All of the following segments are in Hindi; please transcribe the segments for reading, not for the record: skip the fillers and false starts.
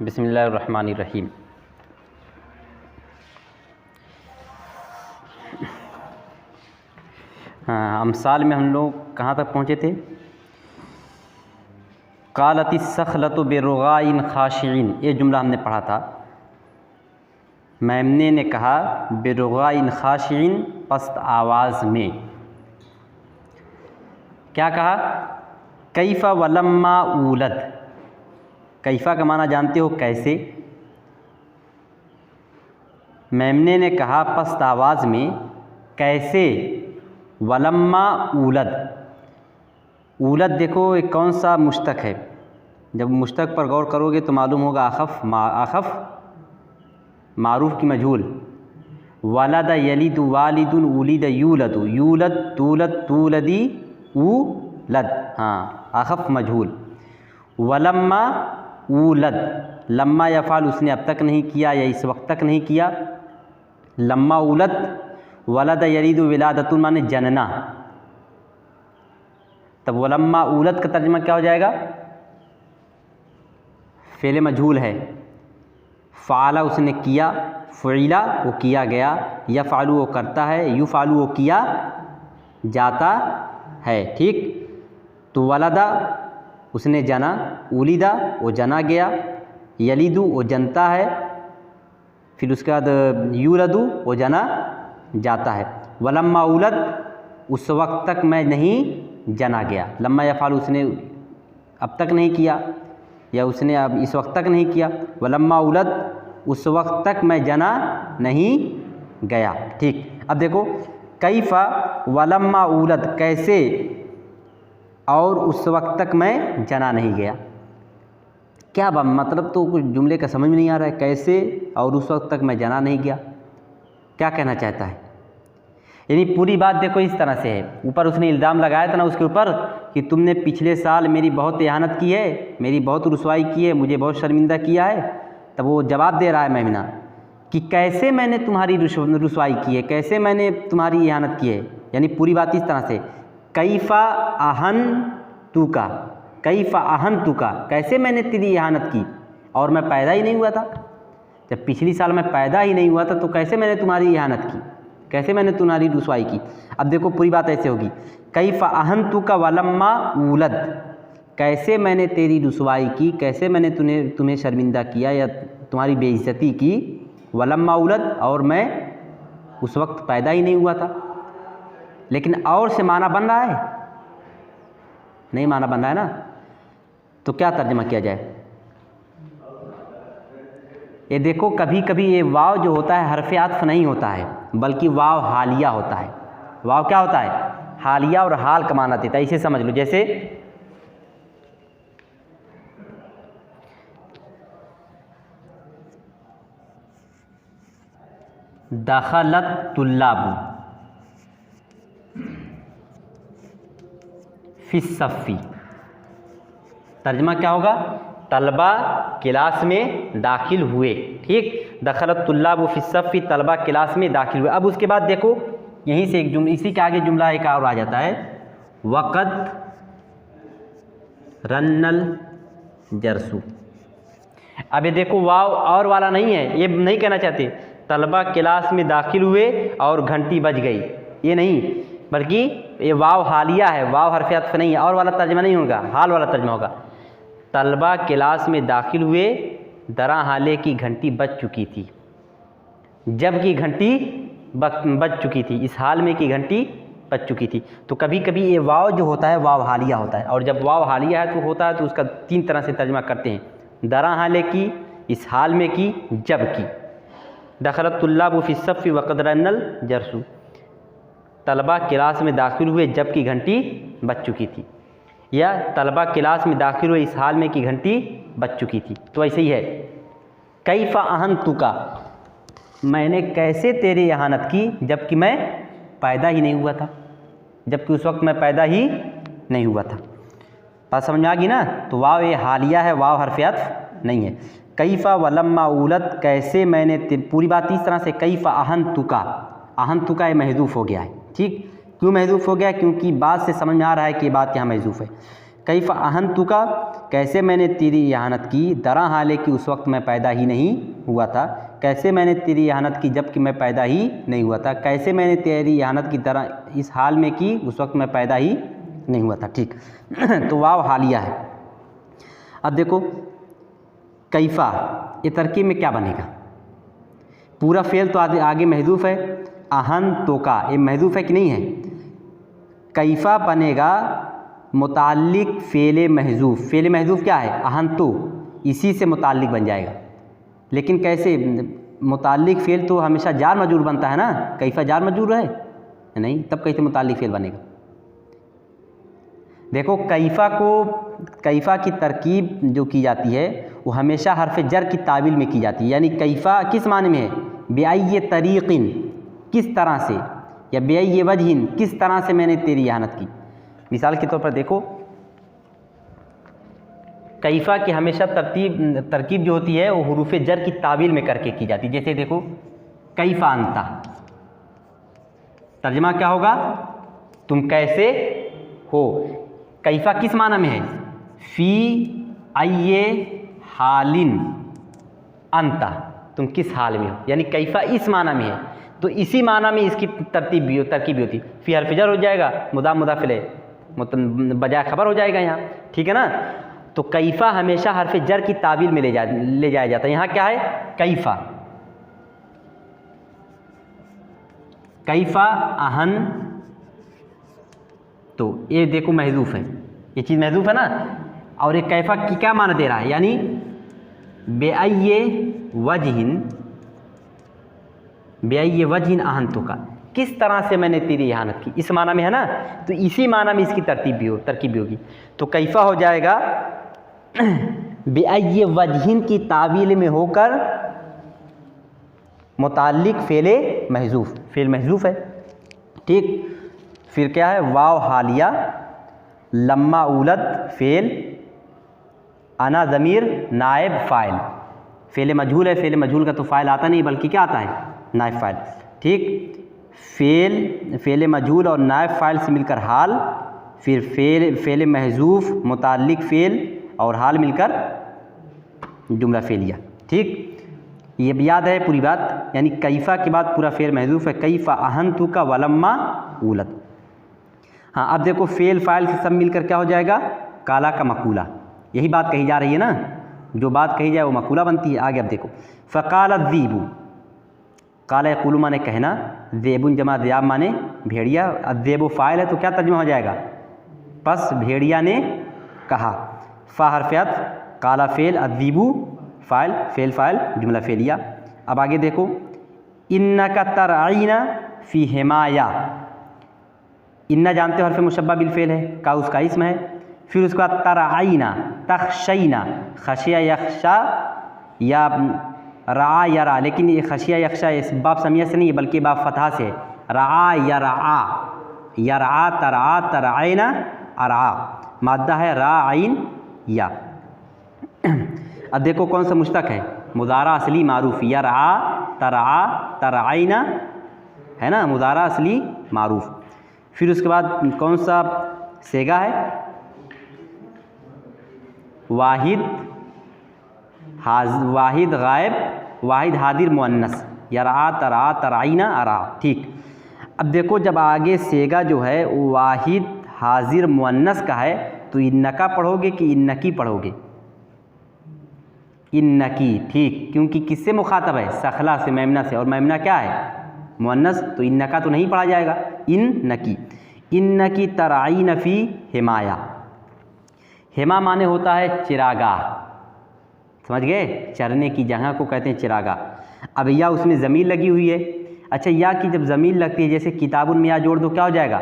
बिस्मिल्लाहिर्रहमानिर्रहीम। अमसाल में हम लोग कहाँ तक पहुँचे थे? क़ालति सख़लतु बिरुग़ाइन ख़ाशिईन, ये जुमला हमने पढ़ा था। मेमने ने कहा बिरुग़ाइन ख़ाशिईन, पस्त आवाज़ में। क्या कहा? कैफ़ा वलम्मा ऊलद। कैफ़ा का माना जानते हो कैसे। मेमने ने कहा पस्त आवाज़ में कैसे, वलम्मा ऊलद। ऊलद देखो ये कौन सा मुश्तक है। जब मुश्तक पर गौर करोगे तो मालूम होगा आखफ़ मारूफ़ की मजहूल। वलद यलिदु वालिदुन उलिद यूलदु, यूलद तूलद तूलदी ऊलद, हाँ आखफ़ मजहूल। वलम्मा ऊलद, लम्मा यफ़ाल उसने अब तक नहीं किया या इस वक्त तक नहीं किया। लम्मा ऊलद, वलद यलिदु विलादतुन माने जनना। तब वलम्मा ऊलद का तर्जुमा क्या हो जाएगा? फ़ेल मजहूल है। फ़ाला उसने किया, फ़ुइला वो किया गया, यफ़ालु वो करता है, युफ़ालु वो किया जाता है। ठीक, तो वलदा उसने जना, उलिदा वो जना गया, यलिदु वो जनता है, फिर उसके बाद यूलदु वो जना जाता है। वलम्मा उलद उस वक्त तक मैं नहीं जना गया। लम्मा यफ़ाल उसने अब तक नहीं किया या उसने अब इस वक्त तक नहीं किया। वलम्मा उलद उस वक्त तक मैं जना नहीं गया। ठीक, अब देखो कैफ़ा वलम्मा उलद कैसे और उस वक्त तक मैं जना नहीं गया। क्या मतलब तो कुछ जुमले का समझ में नहीं आ रहा है। कैसे और उस वक्त तक मैं जना नहीं गया, क्या कहना चाहता है? यानी पूरी बात देखो इस तरह से है। ऊपर उसने इल्ज़ाम लगाया था ना उसके ऊपर कि तुमने पिछले साल मेरी बहुत इहानत की है, मेरी बहुत रुसवाई की है, मुझे बहुत शर्मिंदा किया है। तब वो जवाब दे रहा है मेमना कि कैसे मैंने तुम्हारी रुसवाई की है, कैसे मैंने तुम्हारी इहानत की है। यानी पूरी बात इस तरह से, कैफ़ा अहन तू का, कैफ़ा अहन तू का, कैसे मैंने तेरी इहानत की और मैं पैदा ही नहीं हुआ था। जब पिछली साल मैं पैदा ही नहीं हुआ था तो कैसे मैंने तुम्हारी इहानत की, कैसे मैंने तुम्हारी रुसवाई की। अब देखो पूरी बात ऐसे होगी, कैफ़ा अहन तू का वलम्मा ऊलद, कैसे मैंने तेरी रुसवाई की, कैसे मैंने तुम्हें शर्मिंदा किया या तुम्हारी बेइज्जती की। वलम्मा ऊलद और मैं उस वक्त पैदा ही नहीं हुआ था। लेकिन और से माना बन रहा है? नहीं माना बन रहा है ना। तो क्या तर्जुमा किया जाए? ये देखो कभी कभी ये वाव जो होता है हरफ़े आत्फ़ नहीं होता है, बल्कि वाव हालिया होता है। वाव क्या होता है? हालिया, और हाल का माना देता है। इसे समझ लो, जैसे दखलत तुल्लाबु फ़िस्सफ़ी। तर्जुमा क्या होगा? तलबा क्लास में दाखिल हुए। ठीक, दखलत तुल्लाबु फ़िस्सफ़ी, तलबा क्लास में दाखिल हुए। अब उसके बाद देखो यहीं से एक जुमला, इसी के आगे जुमला एक और आ जाता है, वक़द रन्नल जरसु। अब ये देखो वाव और वाला नहीं है, ये नहीं कहना चाहते तलबा क्लास में दाखिल हुए और घंटी बज गई, ये नहीं, बल्कि ये वाव हालिया है, वाव हरफ़े अत्फ़ नहीं है। और वाला तर्जुमा नहीं होगा, हाल वाला तर्जुमा होगा। तलबा क्लास में दाखिल हुए, दरा हाले की घंटी बज चुकी थी, जब की घंटी बज चुकी थी, इस हाल में की घंटी बज चुकी थी। तो कभी कभी ये वाव जो होता है वाव हालिया होता है, और जब वाव हालिया है तो होता है तो उसका तीन तरह से तर्जुमा करते हैं, दरा हाले की, इस हाल में की, जब की। दखलत तुल्लाबु फ़िस्सफ़ी वक़द रन्नल जरसु, तलबा क्लास में दाखिल हुए जब की घंटी बज चुकी थी, या तलबा क्लास में दाखिल हुए इस हाल में की घंटी बज चुकी थी। तो ऐसे ही है, कैफ़ा अहन तू का, मैंने कैसे तेरी इहानत की जबकि मैं पैदा ही नहीं हुआ था, जबकि उस वक्त मैं पैदा ही नहीं हुआ था। बात समझ में आ गई ना। तो वाव ये हालिया है, वाव हरफ़े अत्फ़ नहीं है। कैफ़ा वलम्मा ऊलद, कैसे मैंने, पूरी बात इस तरह से, कैफ़ा अहन तू का, अहन तू का ये महज़ूफ़ हो गया है। ठीक, क्यों महज़ूफ़ हो गया? क्योंकि बात से समझ में आ रहा है कि ये बात यहाँ महज़ूफ़ है। कैफ़ अहनतुका, कैसे मैंने तेरी इहानत की, दरा हाले कि उस वक्त मैं पैदा ही नहीं हुआ था। कैसे मैंने तेरी इहानत की जबकि मैं पैदा ही नहीं हुआ था। कैसे मैंने तेरी इहानत की तरह इस हाल में की उस वक्त मैं पैदा ही नहीं हुआ था। ठीक तो वाव हालिया है। अब देखो कैफ़ा, ये तरकीब में क्या बनेगा, पूरा फ़ेल तो आगे महज़ूफ़ है, अहन तो का ये महज़ूफ़ है कि नहीं है। कैफ़ा बनेगा मुताल्लिक फ़ेल महज़ूफ़। फ़ेल महज़ूफ़ क्या है, अहन तो, इसी से मुताल्लिक बन जाएगा। लेकिन कैसे, मुताल्लिक फ़ेल तो हमेशा जार मजरूर बनता है ना, कैफ़ा जार मजरूर है नहीं, तब कैसे मुताल्लिक फ़ेल बनेगा। देखो कैफ़ा की तरकीब जो की जाती है वो हमेशा हर्फ जर की तावील में की जाती है। यानी कैफ़ा किस माने में है, बेअय्य तरीक़िन, किस तरह से, या बेअय्य वजहिन, किस तरह से मैंने तेरी इहानत की। मिसाल के तौर पर देखो कैफ़ा की हमेशा तरकीब जो होती है वो हुरूफ़ जर की तावील में करके की जाती है। जैसे देखो कैफ़ा अंता, तर्जमा क्या होगा, तुम कैसे हो। कैफ़ा किस माना में है, फ़ी अय्ये हालिन अंता, तुम किस हाल में हो, यानी कैफ़ा इस माना में है। तो इसी माना में इसकी तरकीब भी होती है। फ़ी हर्फ़ जर हो जाएगा, मुदाफ़ मुदाफ़ इलैह बजाय खबर हो जाएगा यहाँ, ठीक है ना। तो कैफ़ा हमेशा हर्फ़ जर की तावील में ले जाया जाता है। यहाँ क्या है, कैफ़ा अहन, तो ये देखो महज़ूफ़ है, ये चीज़ महज़ूफ़ है ना। और ये कैफ़ा की क्या माना दे रहा है, यानी बेअय्ये वजहिन अहनतुका, किस तरह से मैंने तेरी इहानत की, इस माना में है ना। तो इसी माना में इसकी तरकीब भी होगी। तो कैफ़ा हो जाएगा बेअय्ये वजहिन की तावील में होकर मुताल्लिक फ़ेल महज़ूफ़ है। ठीक, फिर क्या है, वाव हालिया, लम्मा उलद फ़ेल, अना ज़मीर नायब फ़ाइल। फ़ेल मजहूल है, फ़ेल मजहूल का तो फ़ाइल आता नहीं बल्कि क्या आता है, नायब फ़ाइल। ठीक, फ़ेल मजहूल और नायब फ़ाइल से मिलकर हाल, फिर फ़ेल महज़ूफ़ मुताल्लिक फ़ेल और हाल मिलकर जुमला फ़ेलिया। ठीक, ये भी याद है पूरी बात। यानी कैफ़ा के बाद पूरा फ़ेल महज़ूफ़ है, कैफ़ा अहनतुका वलम्मा उलद। हाँ, अब देखो फ़ेल फ़ाइल से सब मिलकर क्या हो जाएगा, काला का मक़ूला। यही बात कही जा रही है ना, जो बात कही जाए वो मक़ूला बनती है। आगे अब देखो फ़क़ाल अज़्ज़ीबु, काला यक़ूलु माने कहना, ज़ेबुन जमा ज़ियाब माने भेड़िया, अज़्ज़ेबु फ़ाइल है तो क्या तर्जुमा हो जाएगा, बस भेड़िया ने कहा। फ़ा हर्फ़ अत्फ़, काला फ़ेल, अज़्ज़ीबु फ़ाइल, फ़ेल फ़ाइल जुमला फ़ेलिया। अब आगे देखो इन्नका तरअयना फ़ी हिमाया, इन्ना जानते हो हर्फ़ मुशब्बा बिल फ़ेल है, का उसका इस्म है। फिर उसके बाद तरअयना, तख़शयना, खशिया यख़शा या रआ यरा, लेकिन ये खशिया यख़शा इस बाब समिया से नहीं है बल्कि बाब फ़तहा से है। रआ यरआ, यरआ तरआ, तरअयना अरआ, माद्दा है रा आइन या। अब देखो कौन सा मुश्तक है, मुदारा असली मारूफ, यरआ तरआ तरअयना है ना, मुदारा असली मारूफ। फिर उसके बाद कौन सा सेगा है, वाहिद गायब, वाहिद हादिर मुअन्नस, यरआ तरआ तरअयना अरआ। ठीक, अब देखो जब आगे सेगा जो है वो वाहिद हाजिर मुअन्नस का है तो इन्नका पढ़ोगे कि इन्नकी पढ़ोगे, इन्नकी। ठीक, क्योंकि किससे मुखातब है, सखला से, मैमना से, और मैमना क्या है, मुअन्नस, तो इन्नका तो नहीं पढ़ा जाएगा, इन्नकी। इन्नकी तरअयना फ़ी हिमाया, हिमा माने होता है चिरागाह, समझ गए, चरने की जगह को कहते हैं चिरागाह। अब या उसमें ज़मीर लगी हुई है। अच्छा, या की जब ज़मीर लगती है, जैसे किताबुन में या जोड़ दो क्या हो जाएगा,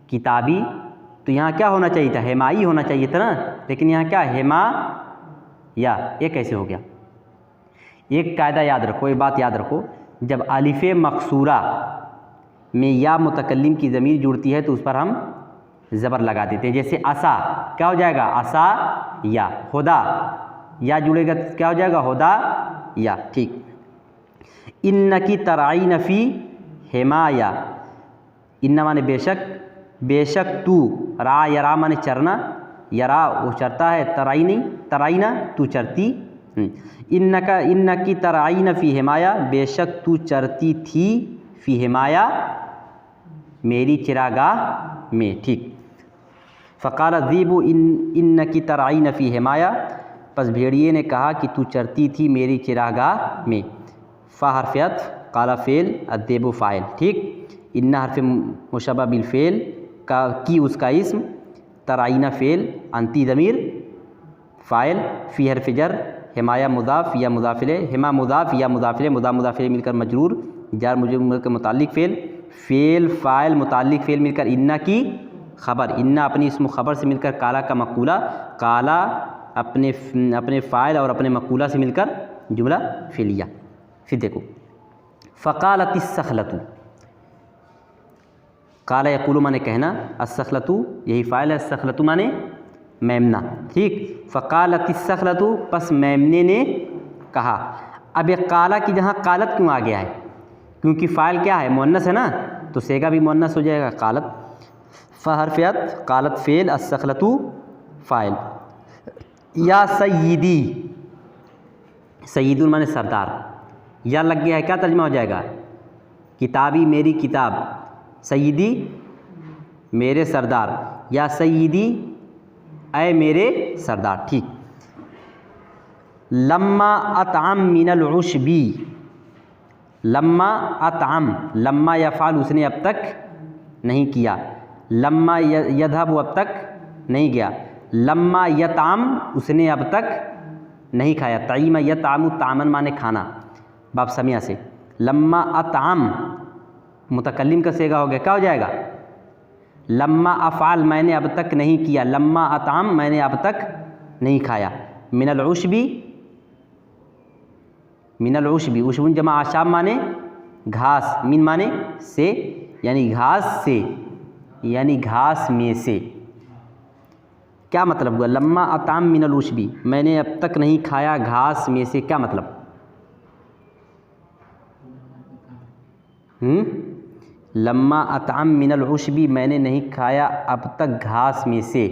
किताबी। तो यहाँ क्या होना चाहिए था, हेमाई होना चाहिए था ना, लेकिन यहाँ क्या हेमा या, ये कैसे हो गया। एक कायदा याद रखो, एक बात याद रखो, जब अलिफ़ मकसूरा में या मुतकल्लिम की ज़मीर जुड़ती है तो उस पर हम ज़बर लगा देते हैं। जैसे असा, क्या हो जाएगा, असा या। खुदा, या जुड़ेगा तो क्या हो जाएगा, खुदा या। ठीक, इन्नकी तरअयना फ़ी हिमाया, इन्ना माने बेशक, बेशक तू, रा या रा माने चरना, यरा वो चरता है, तराई नहीं, तराईना तू चरती। इन्नकी तराईना फ़ी हिमाया, बेशक तू चरती थी, फ़ी हिमाया मेरी चिरागाह में। ठीक। फ़क़ाल ज़ीबु इन्नकी तराईना फ़ी हिमाया, पस भेड़िए ने कहा कि तू चरती थी मेरी चिरागाह में। फ़ा हर्फ़ अत्फ़, क़ाला फ़ेल, अद्देबु फ़ाइल। ठीक। इन्ना हर्फ़ मुशब्बह बिल फ़ेल का की उसका इस्म, तराईना फ़ेल, अंती ज़मीर फ़ाइल, फ़ी हर्फ़ जर, हिमाया मुज़ाफ़ या मुज़ाफ़िले, हिमा मुज़ाफ़ या मुज़ाफ़िले, मुज़ाफ़िले मिलकर मजरूर, जार मुजरूर मिलकर मुताल्लिक़ फ़ेल, फ़ेल फ़ाइल मुताल्लिक़ फ़ेल मिलकर इन्ना की ख़बर, इन्ना अपनी इसम ख़बर से मिलकर काला का मक़ूला, काला अपने फ़ाइल और अपने मक़ूला से मिलकर जुमला फ़ेलिया। फिर देखो फ़क़ालतिस्सख़लतु, काला यक़ूलु माने कहना, अस्सख़लतु यही फ़ाइल है, अस्सख़लतु माने मेमना। ठीक। फ़क़ालतिस्सख़लतु, पस मेमने ने कहा। अब ये काला की जहाँ कालत क्यों आ गया है? क्योंकि फ़ाइल क्या है, मुअन्नस है ना, तो सेगा भी मुअन्नस हो जाएगा, कालत। फ़ा हर्फ़ अत्फ़, कालत फ़ेल, अस्सख़लतु फ़ाइल। या सय्यदी, सय्यदुन माने सरदार, या लग गया है, क्या तर्जुमा हो जाएगा? किताबी मेरी किताब, सय्यदी मेरे सरदार, या सय्यदी ऐ मेरे सरदार। ठीक। लम्मा अतअम मिनल उशबी, लम्मा अतअम, लम्मा यफ़अल उसने अब तक नहीं किया, लम्मा यज़हब वो अब तक नहीं गया, लम्मा यतअम उसने अब तक नहीं खाया, तईमा यतअमु तामन माने खाना, बाब समिया से। लम्मा अतअम मुतकल्लिम का सेगा हो गया, क्या हो जाएगा? लम्मा अफ़अल मैंने अब तक नहीं किया, लम्मा अतअम मैंने अब तक नहीं खाया, मिनल उशबी, मिनल उशबी, उशबुन जमा आशाब माने घास, मिन माने से, यानी घास से, यानी घास में से। क्या मतलब हुआ? लम्मा अताम मिनल उशबी, मैंने अब तक नहीं खाया घास में से, क्या मतलब? लम्मा अताम मिनल उशबी, मैंने नहीं खाया अब तक घास में से।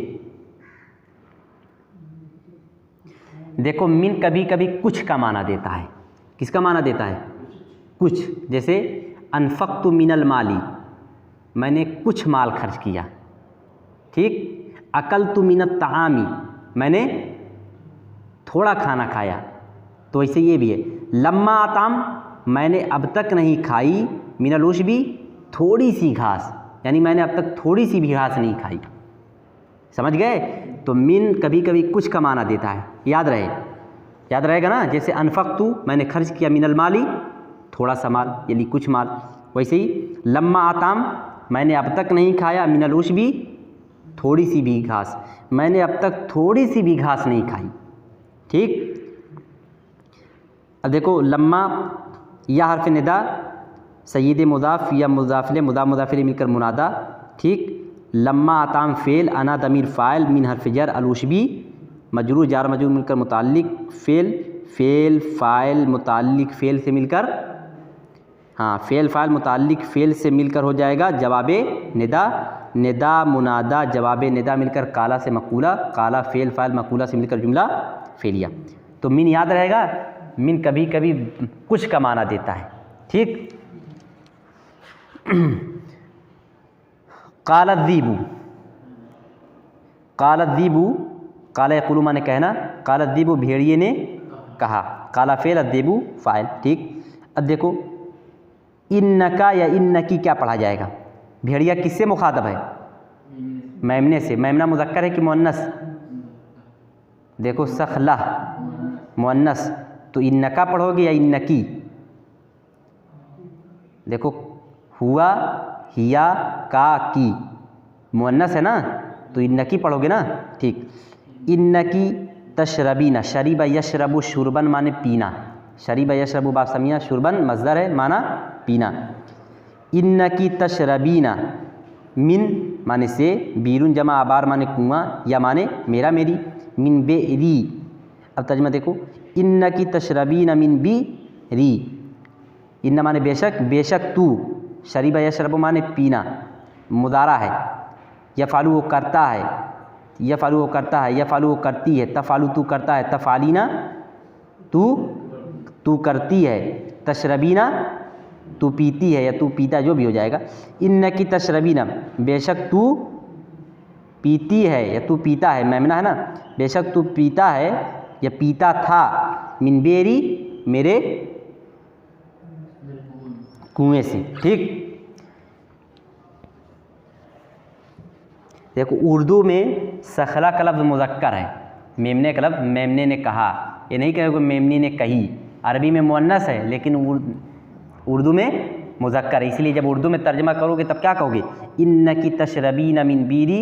देखो मिन कभी कभी कुछ का माना देता है, किसका माना देता है? कुछ। जैसे अनफ़क़्तु मिनल माली, मैंने कुछ माल खर्च किया। ठीक। अकलतु मिनत तामी, मैंने थोड़ा खाना खाया। तो ऐसे ये भी है, लम्मा अताम मैंने अब तक नहीं खाई, मिनल उशबी थोड़ी सी घास, यानी मैंने अब तक थोड़ी सी भी घास नहीं खाई। समझ गए? तो मिन कभी कभी कुछ का माना देता है, याद रहेगा ना। जैसे अनफ़क़्तु मैंने खर्च किया, मिनल माली थोड़ा सा माल यानी कुछ माल। वैसे ही लम्मा अताम मैंने अब तक नहीं खाया, मिनल उशबी थोड़ी सी भी घास, मैंने अब तक थोड़ी सी भी घास नहीं खाई। ठीक। अब देखो लम्मा या हर्फ निदा, सय्यद मुज़ाफ़ या मुज़ाफ़िले, मुज़ाफ़िले मिलकर मुनादा। ठीक। लम्मा अताम फ़ेल, अना दमीर फ़ाइल, मिन हर्फ जर, अल उशबी मजरूर, जार मजरूर मिलकर मुताल्लिक़ फ़ेल, फ़ेल फ़ाइल मुताल्लिक़ फ़ेल से मिलकर, हाँ फ़ेल फ़ाइल मुताल्लिक़ फ़ेल से मिलकर हो जाएगा जवाबे निदा, निदा मुनादा जवाबे निदा मिलकर काला से मक़ूला, काला फ़ेल फ़ाइल मक़ूला से मिलकर जुमला फ़ेलिया। तो मिन याद रहेगा, मिन कभी कभी कुछ का माना देता है। ठीक। काला ज़ीबू, काला ज़ीबू, काला यक़ूलु माने कहना, काला ज़ीबू भेड़िए ने कहा, काला फ़ेल अद्दीबू फ़ाइल। ठीक। अब देखो इन्नका या इन्नकी क्या पढ़ा जाएगा? भेड़िया किससे मुखातब है? मेमने से। मेमना मुज़क्कर है कि मुअन्नस? देखो सखला मुअन्नस, तो इन्नका पढ़ोगे या इन्नकी? देखो हुआ, हिया, का, की मुअन्नस है ना, तो इन्नकी पढ़ोगे ना। ठीक। इन्नकी तशरबीना, शरीबा यशरबु शुरबन माने पीना, शरीबा यशरबु बाब समिया, शुरबन मज़दर है माना पीना। इन्नकी तशरबीना, मिन माने से, बीरुन जमा आबार माने कुआँ, या माने मेरा मेरी, मिन बेरी। अब तर्जुमा देखो, इन्नकी तशरबीना मिन बीरी, इन्ना माने बेशक, बेशक तू, शरीबा यशरबु माने पीना, मुदारा है, यफ़अलु वो करता है, यफ़अलु वो करता है, यफ़अलु वो करती है, तफ़अलु तू करता है, तफ़अलीना तू करती है, तशरबीना तू पीती है या तू पीता, जो भी हो जाएगा। इन्नकी तशरबीना बेशक तू पीती है या तू पीता है, मेमना है ना, बेशक तू पीता है या पीता था, मिन बेरी मेरे कुएं से। ठीक, देखो उर्दू में सखला का लफ्ज़ मुज़क्कर है, मेमने का लफ्ज़ मेमने ने कहा, ये नहीं कहोगे मेमनी ने कही। अरबी में मुअन्नस है लेकिन उर्दू में मुज़क्कर है, इसलिए जब उर्दू में तर्जमा करोगे तब क्या कहोगे, इन्नकी तशरबीना मिन बीरी,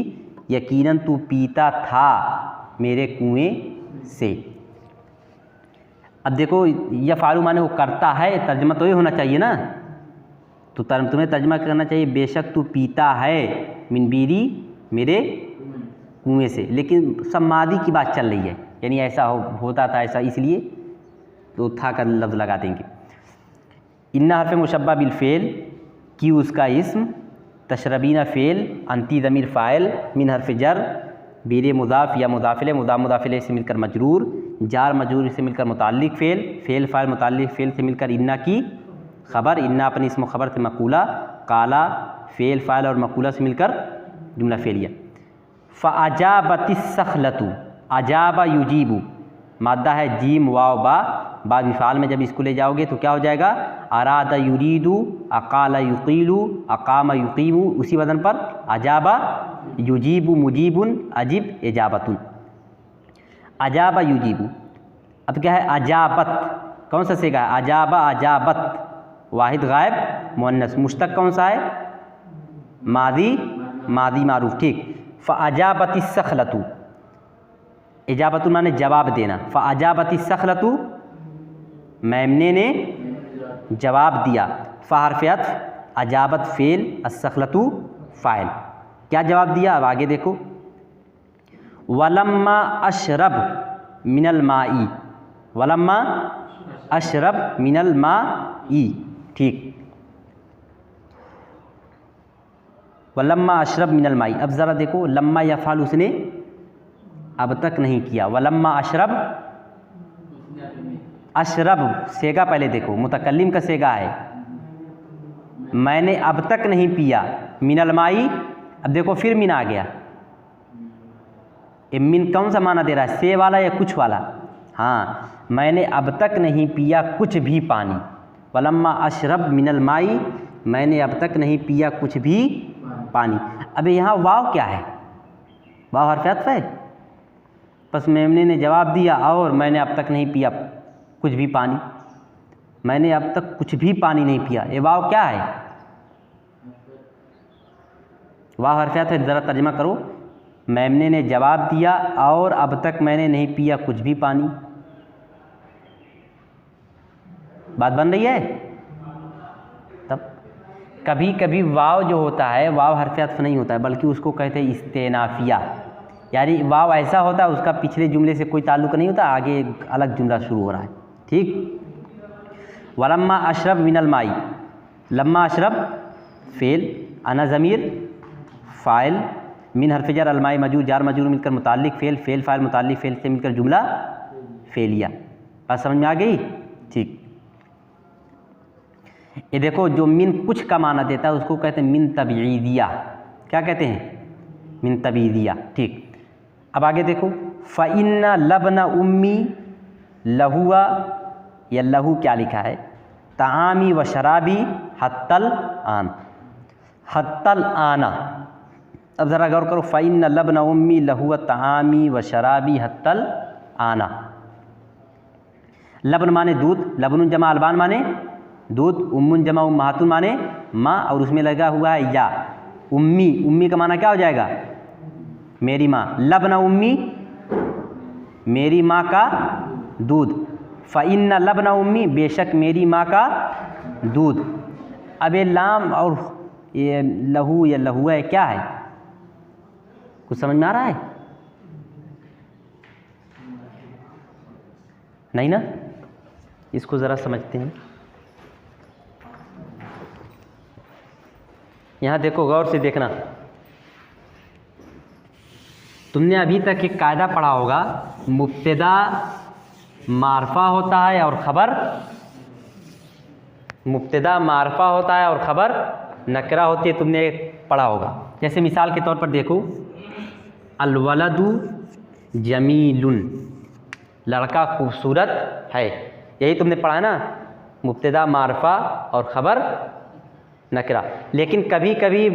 यकीनन तू पीता था मेरे कुएं से। अब देखो यफ़अलु माने वो करता है, तर्जमा तो ये होना चाहिए ना, तो तुम्हें तर्जमा करना चाहिए बेशक तू पीता है मिन बीरी मेरे कुएं से, लेकिन सब मादी की बात चल रही है, यानी ऐसा होता था ऐसा, इसलिए तो था का लफ्ज़ लगा देंगे। इन्ना हर्फ़ मुशब्बा बिल फ़ेल, की उसका इस्म, तशरबीना फ़ेल, अंती ज़मीर फ़ाइल, मिन हर्फ़ जर, बीरे मुज़ाफ़ या मुज़ाफ़िले, मुज़ाफ़िले से मिलकर मजरूर, जार मजरूर से मिलकर मुताल्लिक़ फ़ेल, फ़ेल फ़ाइल मुताल्लिक़ फ़ेल से मिलकर इन्ना की ख़बर, इन्ना अपनी इस्म ख़बर से मक़ूला, काला फ़ेल फ़ाइल और मक़ूला से मिलकर जुमला फ़ेलिया। फ़अजाबतिस सख़लतु, अजाबा युजीबु मादा है जीम वाव बा विफ़ाल में जब इसको ले जाओगे तो क्या हो जाएगा, अरादा युरीदु, अकाला युकीलु, अकामा युकीमु, उसी वज़न पर अजाबा युजीबु मुजीबुन, अजिब इजाबतुन, अजाबा युजीबु। अब क्या है, अजाबत कौन सा सेगा है, अजाबा अजाबत, वाहिद गायब मुअन्नस, मुश्तक कौन सा है, मादी मारूफ। ठीक, फ़अजाबतिस सख़लतु, इजाबतु माने जवाब देना, फ़अजाबतिस सख़लतु मेमने ने जवाब दिया, फ़हर्फ़ अत्फ़, अजाबत फ़ेल, अस्सख़लतु फ़ाइल, क्या जवाब दिया, अब आगे देखो। वलम्मा अशरब मिनल माई, वलम्मा अशरब मिनल माई, ठीक, वलम्मा अशरब मिनल माई। अब ज़रा देखो लम्मा यफ़अल उसने अब तक नहीं किया, वलम्मा अशरब, अशरब सेगा पहले देखो मुतकल्लिम का सेगा है, मैंने अब तक नहीं पिया, मिनल माई, अब देखो फिर मिन आ गया, ये मिन कौन सा माना दे रहा है, से वाला या कुछ वाला, हाँ, मैंने अब तक नहीं पिया कुछ भी पानी, वलम्मा अशरब मिनल माई, मैंने अब तक नहीं पिया कुछ भी पानी। अब यहाँ वाव क्या है, वाव हर्फ़ अत्फ़ है, बस मेमने ने जवाब दिया और मैंने अब तक नहीं पिया कुछ भी पानी, मैंने अब तक कुछ भी पानी नहीं पिया, ये वाव क्या है, वाव हर्फ़ अत्फ़ है, ज़रा तर्जमा करो, मेमने ने जवाब दिया और अब तक मैंने नहीं पिया कुछ भी पानी, बात बन रही है। तब कभी कभी वाव जो होता है वाव हर्फ़ अत्फ़ नहीं होता है, बल्कि उसको कहते हैं इस्तेनाफिया, यानी वाव ऐसा होता है उसका पिछले जुमले से कोई ताल्लुक़ नहीं होता, आगे एक अलग जुमला शुरू हो रहा है। ठीक, वलम्मा अशरब मिनल माई, लम्मा अशरब फ़ेल, अना ज़मीर फ़ाइल, मिन हर्फ़ जर, अलमाई मजूर, जार मजूर मिलकर मुताल्लिक़ फ़ेल, फ़ेल फ़ाइल मुताल्लिक़ फ़ेल से मिलकर जुमला फ़ेलिया। बात समझ में आ गई। ठीक, ये देखो जो मिन कुछ का माना देता है उसको कहते हैं मिन तबईदिया, क्या कहते हैं, मिन तबईदिया। ठीक, अब आगे देखो, फ़इन्ना लबना उम्मी लहुआ, या लहू क्या लिखा है, तामी व शराबी हत्तल आन, हत्तल आना। अब ज़रा गौर करो, फ़इन्ना लबना उम्मी लहुआ तामी व शराबी हत्तल आना। लबन माने दूध, लबनुन जमा अलबान माने दूध, उम्मुन जमा उम्महातुन माने माँ, और उसमें लगा हुआ है या, उम्मी, उम्मी का माना क्या हो जाएगा, मेरी माँ, लबना उम्मी मेरी माँ का दूध, फ़इन्ना लबना उम्मी बेशक मेरी माँ का दूध। अब ये लाम और ये लहू या लहुआ है, क्या है, कुछ समझ में आ रहा है, नहीं ना, इसको ज़रा समझते हैं। यहाँ देखो गौर से देखना, तुमने अभी तक एक कायदा पढ़ा होगा, मुब्तदा मारफा होता है और ख़बर, मुब्तदा मारफा होता है और ख़बर नकरा होती है, तुमने पढ़ा होगा। जैसे मिसाल के तौर पर देखो, अलवलदु जमीलुन, लड़का खूबसूरत है, यही तुमने पढ़ा है ना, मुब्तदा मारफा और ख़बर नकरा। लेकिन कभी कभी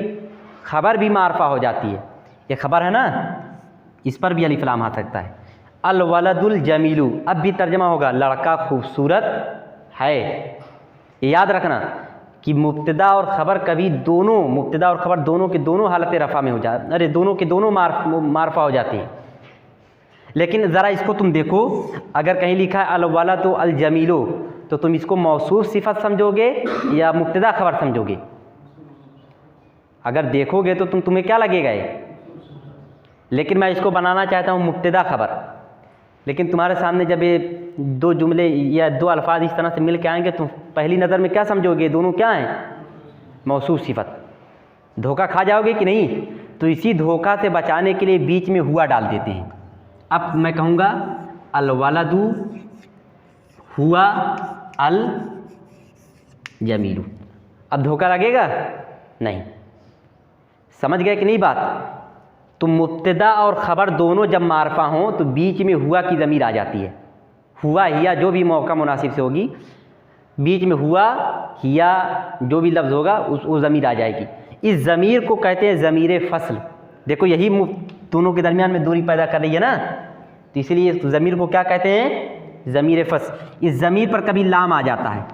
ख़बर भी मारफा हो जाती है, ये ख़बर है ना, इस पर भी अलिफ लाम आ सकता है। अलवलदुल जमीलु, अब भी तर्जमा होगा लड़का खूबसूरत है। याद रखना कि मुब्तदा और ख़बर कभी दोनों, मुब्तदा और ख़बर दोनों के दोनों हालत रफ़ा में हो जाते, अरे दोनों के दोनों मारफा हो जाती हैं। लेकिन ज़रा इसको तुम देखो, अगर कहीं लिखा है अलवलदु अल जमीलो, तो तुम इसको मौसूफ सिफ़त समझोगे या मुब्तदा ख़बर समझोगे? अगर देखोगे तो तुम्हें क्या लगेगा ये, लेकिन मैं इसको बनाना चाहता हूँ मुब्तदा ख़बर। लेकिन तुम्हारे सामने जब ये दो जुमले या दो अल्फाज इस तरह से मिल के आएंगे, तुम पहली नज़र में क्या समझोगे, दोनों क्या हैं, मौसूफ सिफ़त। धोखा खा जाओगे कि नहीं? तो इसी धोखा से बचाने के लिए बीच में हुआ डाल देते हैं। अब मैं कहूँगा अलवलदु हुआ अल जमीलु, अब धोखा लगेगा नहीं। समझ गए कि नहीं बात? तो मुब्तदा और ख़बर दोनों जब मारफा हों तो बीच में हुआ की ज़मीर आ जाती है। हुआ हिया जो भी मौका मुनासिब से होगी, बीच में हुआ हिया जो भी लफ्ज़ होगा उस ज़मीर आ जाएगी। इस ज़मीर को कहते हैं ज़मीर फ़स्ल। देखो यही दोनों के दरमियान में दूरी पैदा कर रही है ना, तो इसलिए इस ज़मीर को क्या कहते हैं, ज़मीर फ़स्ल। इस ज़मीर पर कभी लाम आ जाता है,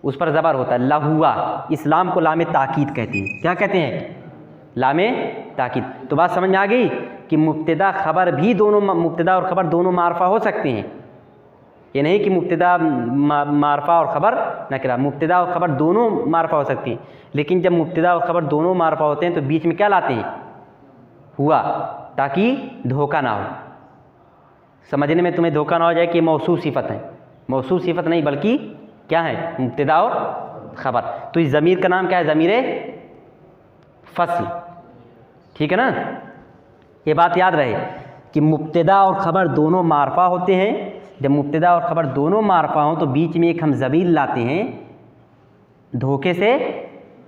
उस पर ज़बर होता है, लहुआ। इस लाम को लाम ताकीद कहते हैं। क्या कहते हैं? लाम ताकीद। तो बात समझ में आ गई कि मुब्तदा ख़बर भी दोनों, मुब्तदा और ख़बर दोनों मारफा हो सकते हैं। ये नहीं कि मुब्तदा मारफा और ख़बर नकरा, मुब्तदा और ख़बर दोनों मारफा हो सकती हैं। लेकिन जब मुब्तदा और ख़बर दोनों मारफा होते हैं तो बीच में क्या लाते हैं, हुआ, ताकि धोखा ना हो। समझने में तुम्हें धोखा ना हो जाए कि मौसूफ सिफ़त है। मौसूफ सिफ़त नहीं बल्कि क्या है, मुब्तदा और ख़बर। तो इस ज़मीर का नाम क्या है, ज़मीर फ़स्ल। ठीक है ना? ये बात याद रहे कि मुब्तदा और ख़बर दोनों मारफा होते हैं। जब मुब्तदा और ख़बर दोनों मारफा हों तो बीच में एक हम ज़मीर लाते हैं धोखे से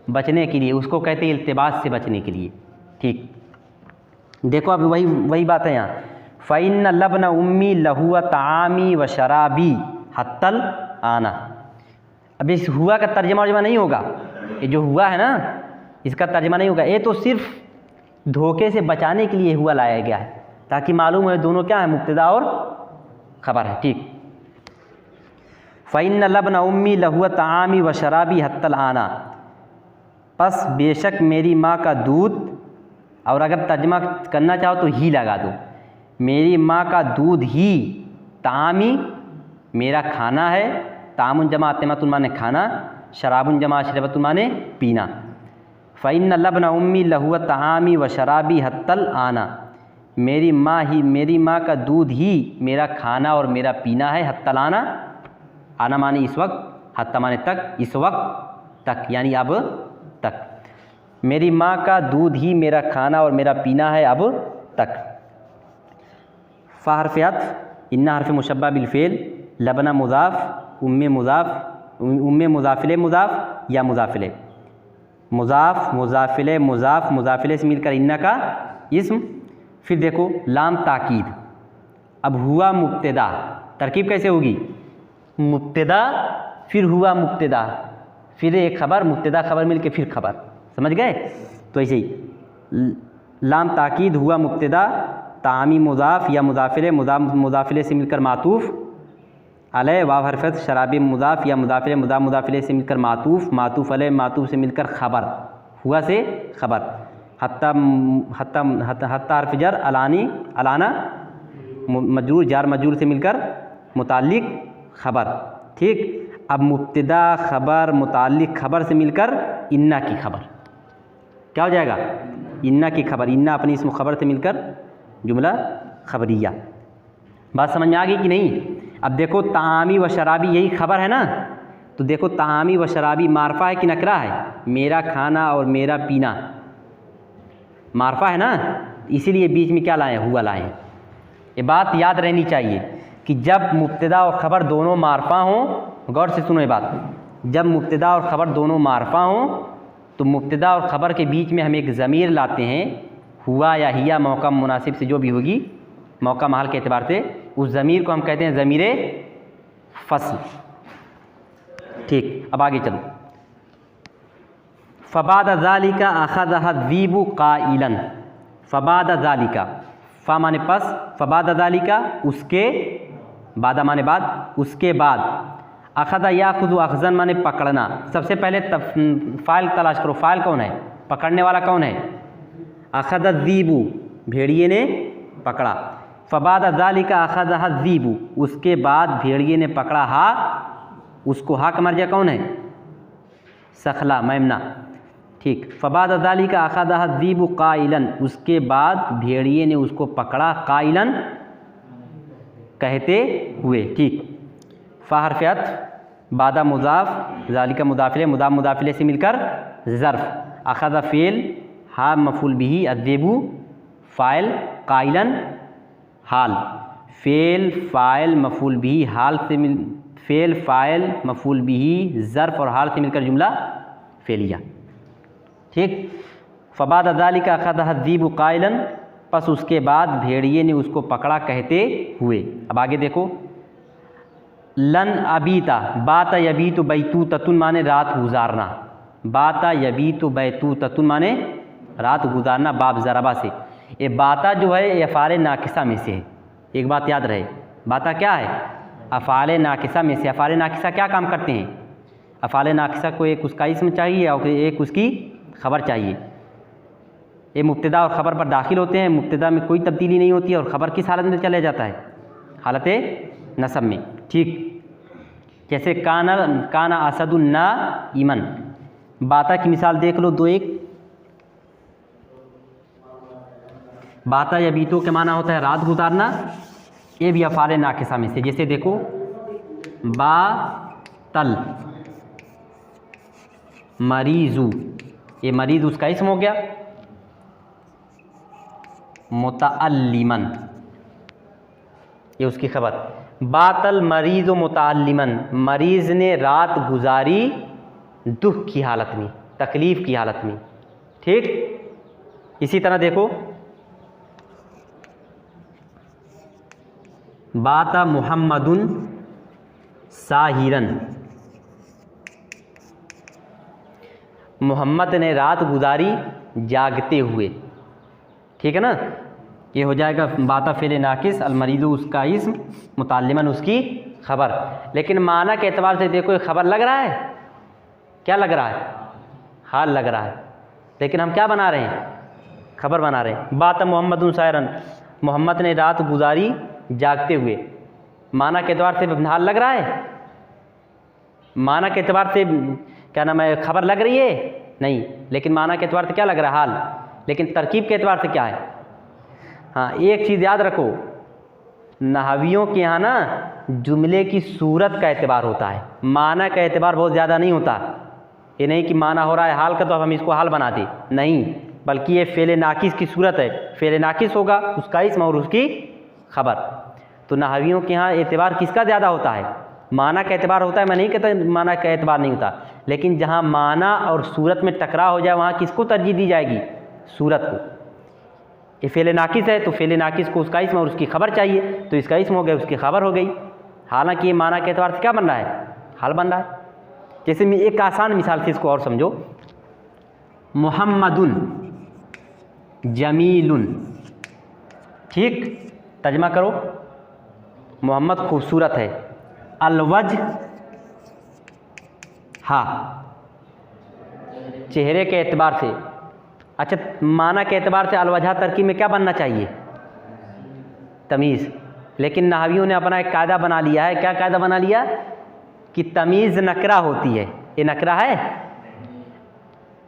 बचने के लिए, उसको कहते हैं इल्तिबास से बचने के लिए। ठीक, देखो अब वही बात है यहाँ, फ़इन्न लबन उम्मी लहुआ तामी व शराबी हत्तल आना। अब इस हुआ का तर्जमा नहीं होगा, ये जो हुआ है ना इसका तर्जमा नहीं होगा। ये तो सिर्फ धोखे से बचाने के लिए हुआ लाया गया है, ताकि मालूम है दोनों क्या है, मुब्तदा और ख़बर है। ठीक, फ़इन्न लबन उम्मी लहुआ तामी व शराबी हत्तल आना, बस बेशक मेरी माँ का दूध, और अगर तर्जमा करना चाहो तो ही लगा दो, मेरी माँ का दूध ही, तामी मेरा खाना है, तामुन जमा अतमतुन माने खाना, शराबुन जमा अशरबतुन माने पीना। फ़इन्न लबन उम्मी लहुआ तामी व शराबी हत्तल आना, मेरी माँ ही, मेरी माँ का दूध ही मेरा खाना और मेरा पीना है। हत्तल आना, आना माने इस वक्त, हत्ता माने तक, इस वक्त तक यानी अब तक। मेरी माँ का दूध ही मेरा खाना और मेरा पीना है अब तक। फ़ा हर्फ़ अत्फ़, इन्ना हर्फ़ मुशब्बह बिल फ़ेल, लबना मुज़ाफ़, उम्मे मुज़ाफ़, उम्मे मुज़ाफ़िले मुज़ाफ़ या मुज़ाफ़िले, मुज़ाफ़ मुज़ाफ़िले मुज़ाफ़, मुज़ाफ़िले से मिलकर इन्ना का इस्म। फिर देखो लाम ताकीद, अब हुआ मुब्तदा, तरकीब कैसे होगी, मुब्तदा फिर हुआ मुब्तदा, फिर एक ख़बर, मुब्तदा ख़बर मिल के फिर ख़बर। समझ गए? तो ऐसे ही लाम ताकीद हुआ मुब्तदा, तामी मुज़ाफ़ या मुज़ाफ़िले, मुज़ाफ़िले से मिलकर मातूफ़ अलैह, वाव हरफ़त, शराबी मुज़ाफ़ या मुज़ाफ़िले, मुज़ाफ़िले से मिलकर मातूफ़, मातूफ़ अलैह, मातूफ़ से मिलकर ख़बर, हुआ से ख़बर। हत्ता हर्फ़ जर, अलानी अलाना मजरूर, जार मजरूर से मिलकर मुताल्लिक़ ख़बर। ठीक, अब मुब्तदा ख़बर मुताल्लिक़ ख़बर से मिलकर इन्ना की ख़बर, क्या हो जाएगा, इन्ना की ख़बर। इन्ना अपनी इस्म ख़बर से मिलकर जुमला ख़बरिया। बात समझ में आ गई कि नहीं? अब देखो तामी व शराबी यही ख़बर है ना, तो देखो तामी व शराबी मारफा है कि नकरा है, मेरा खाना और मेरा पीना मारफा है ना, इसीलिए बीच में क्या लाए, हुआ लाए। ये बात याद रहनी चाहिए कि जब मुब्तदा और ख़बर दोनों मारफा हों, गौर से सुनो ये बात, जब मुब्तदा और ख़बर दोनों मारफा हों तो मुब्तदा और ख़बर के बीच में हम एक ज़मीर लाते हैं, हुआ या हिया मौका मुनासिब से जो भी होगी, मौका महल के एतबार से, उस ज़मीर को हम कहते हैं ज़मीर फ़स्ल। ठीक, अब आगे चलो। फ़बाद ज़ालिका अख़ज़हा ज़ीबु क़ाइलन। फ़बाद ज़ालिका, फ़ा माने पस, फ़बाद ज़ालिका उसके, बादा माने बाद, उसके बाद, अख़ज़ा याख़ुज़ु अख़ज़न माने पकड़ना। सबसे पहले फ़ाइल तलाश करो, फ़ाइल कौन है, पकड़ने वाला कौन है, अख़ज़ ज़ीबु भेड़िए ने पकड़ा। फ़बाद ज़ालिका अख़ज़हा ज़ीबु, उसके बाद भेड़िए ने पकड़ा, हा, उसको हा का मर्जा कौन है, सखला मैमना। ठीक, फ़बाद ज़ालिका अख़ज़हा ज़ीबु क़ाइलन, उसके बाद भेड़िए ने उसको पकड़ा, क़ाइलन कहते हुए। ठीक, फ़ा हर्फ़ अत्फ़, बादा मुज़ाफ़, ज़ालिका मुदाफ़िले, मुदाफ़िले से मिलकर ज़र्फ़, अख़ज़ा फ़ेल, हा मफ़ूल बिही, अज़्ज़ीबु फ़ाइल, क़ाइलन हाल, फ़ेल फ़ाइल मफ़ूल बिही, हाल से मिल, फ़ेल फ़ाइल मफ़ूल बिही, ज़र्फ़ और हाल से मिलकर जुमला फ़ेलिया। ठीक, फ़बाद ज़ालिका अख़ज़हा ज़ीबु क़ाइलन, बस उसके बाद भेड़िए ने उसको पकड़ा कहते हुए। अब आगे देखो, लन अबीता, बाता यबीतु बैतूततुन माने रात गुजारना, बाता यबीतु बैतूततुन माने रात गुजारना, बाब ज़रबा से। ये बाता जो है ये अफ़ाल नाकिसा में से है, एक बात याद रहे, बाता क्या है, अफ़ाल नाकिसा में से। अफ़ाल नाकिसा क्या काम करते हैं, अफ़ाल नाकिसा को एक उसका इसम चाहिए और एक उसकी ख़बर चाहिए। ये मुब्तदा और ख़बर पर दाखिल होते हैं, मुब्तदा में कोई तब्दीली नहीं होती है और ख़बर किस हालत में चले जाता है, हालत नसब में। ठीक, जैसे काना असदुन्ना ईमन, बाता की मिसाल देख लो, दो एक, बाता या बीतो के माना होता है रात गुजारना, ये भी अफ़ाल नाकिसा में से। जैसे देखो, बा तल मरीज़ू, ये मरीज़ उसका इसम हो गया, मुतअल्लिमन ये उसकी खबर, बातल मरीज़ मुतअल्लिमन, मरीज़ ने रात गुजारी दुख की हालत में, तकलीफ़ की हालत में। ठीक, इसी तरह देखो, बाता मुहम्मदुन साहिरन, मोहम्मद ने रात गुजारी जागते हुए। ठीक है ना, ये हो जाएगा बाता फ़ेल नाकिस, अलमरीज़ु उसका इस्म, मुतअल्लिमन उसकी ख़बर। लेकिन माना के एतबार से देखो, ख़बर लग रहा है, क्या लग रहा है, हाल लग रहा है, लेकिन हम क्या बना रहे हैं, ख़बर बना रहे हैं। बाता मुहम्मदुन साहिरन, मोहम्मद ने रात गुजारी जागते हुए, माना के एतबार से हाल लग रहा है, माना के एतबार से क्या नाम है, खबर लग रही है नहीं, लेकिन माना के एतबार से क्या लग रहा है, हाल। लेकिन तरकीब के एतबार से क्या है, हाँ एक चीज़ याद रखो, नहवियों के यहाँ ना जुमले की सूरत का एतबार होता है, माना का एतबार बहुत ज़्यादा नहीं होता। ये नहीं कि माना हो रहा है हाल का तो अब हम इसको हाल बना दें, नहीं, बल्कि ये फ़ेल नाकिस की सूरत है। फ़ेल नाकिस होगा उसका इस्म और उसकी ख़बर। तो नहवियों के यहाँ एतबार किसका ज़्यादा होता है, माना का एतबार होता है। मैं नहीं कहता माना का एतबार नहीं होता, लेकिन जहाँ माना और सूरत में टकराव हो जाए वहाँ किसको तरजीह दी जाएगी, सूरत को। ये फ़ेल नाकिस है तो फ़ेल नाकिस को उसका इस्म और उसकी ख़बर चाहिए, तो इसका इस्म हो गया, उसकी ख़बर हो गई। हालांकि ये माना के एतबार से क्या बन रहा है, हाल बन रहा है। जैसे मैं एक आसान मिसाल से इसको और समझो, मुहम्मदुन जमीलुन, ठीक, तर्जमा करो, मोहम्मद खूबसूरत है, अलवज हाँ, चेहरे के एतबार से। अच्छा, माना के एतबार से अलवजह तरकीब में क्या बनना चाहिए, तमीज़। लेकिन नहवियों ने अपना एक कायदा बना लिया है, क्या कायदा बना लिया कि तमीज़ नकरा होती है, ये नकरा है।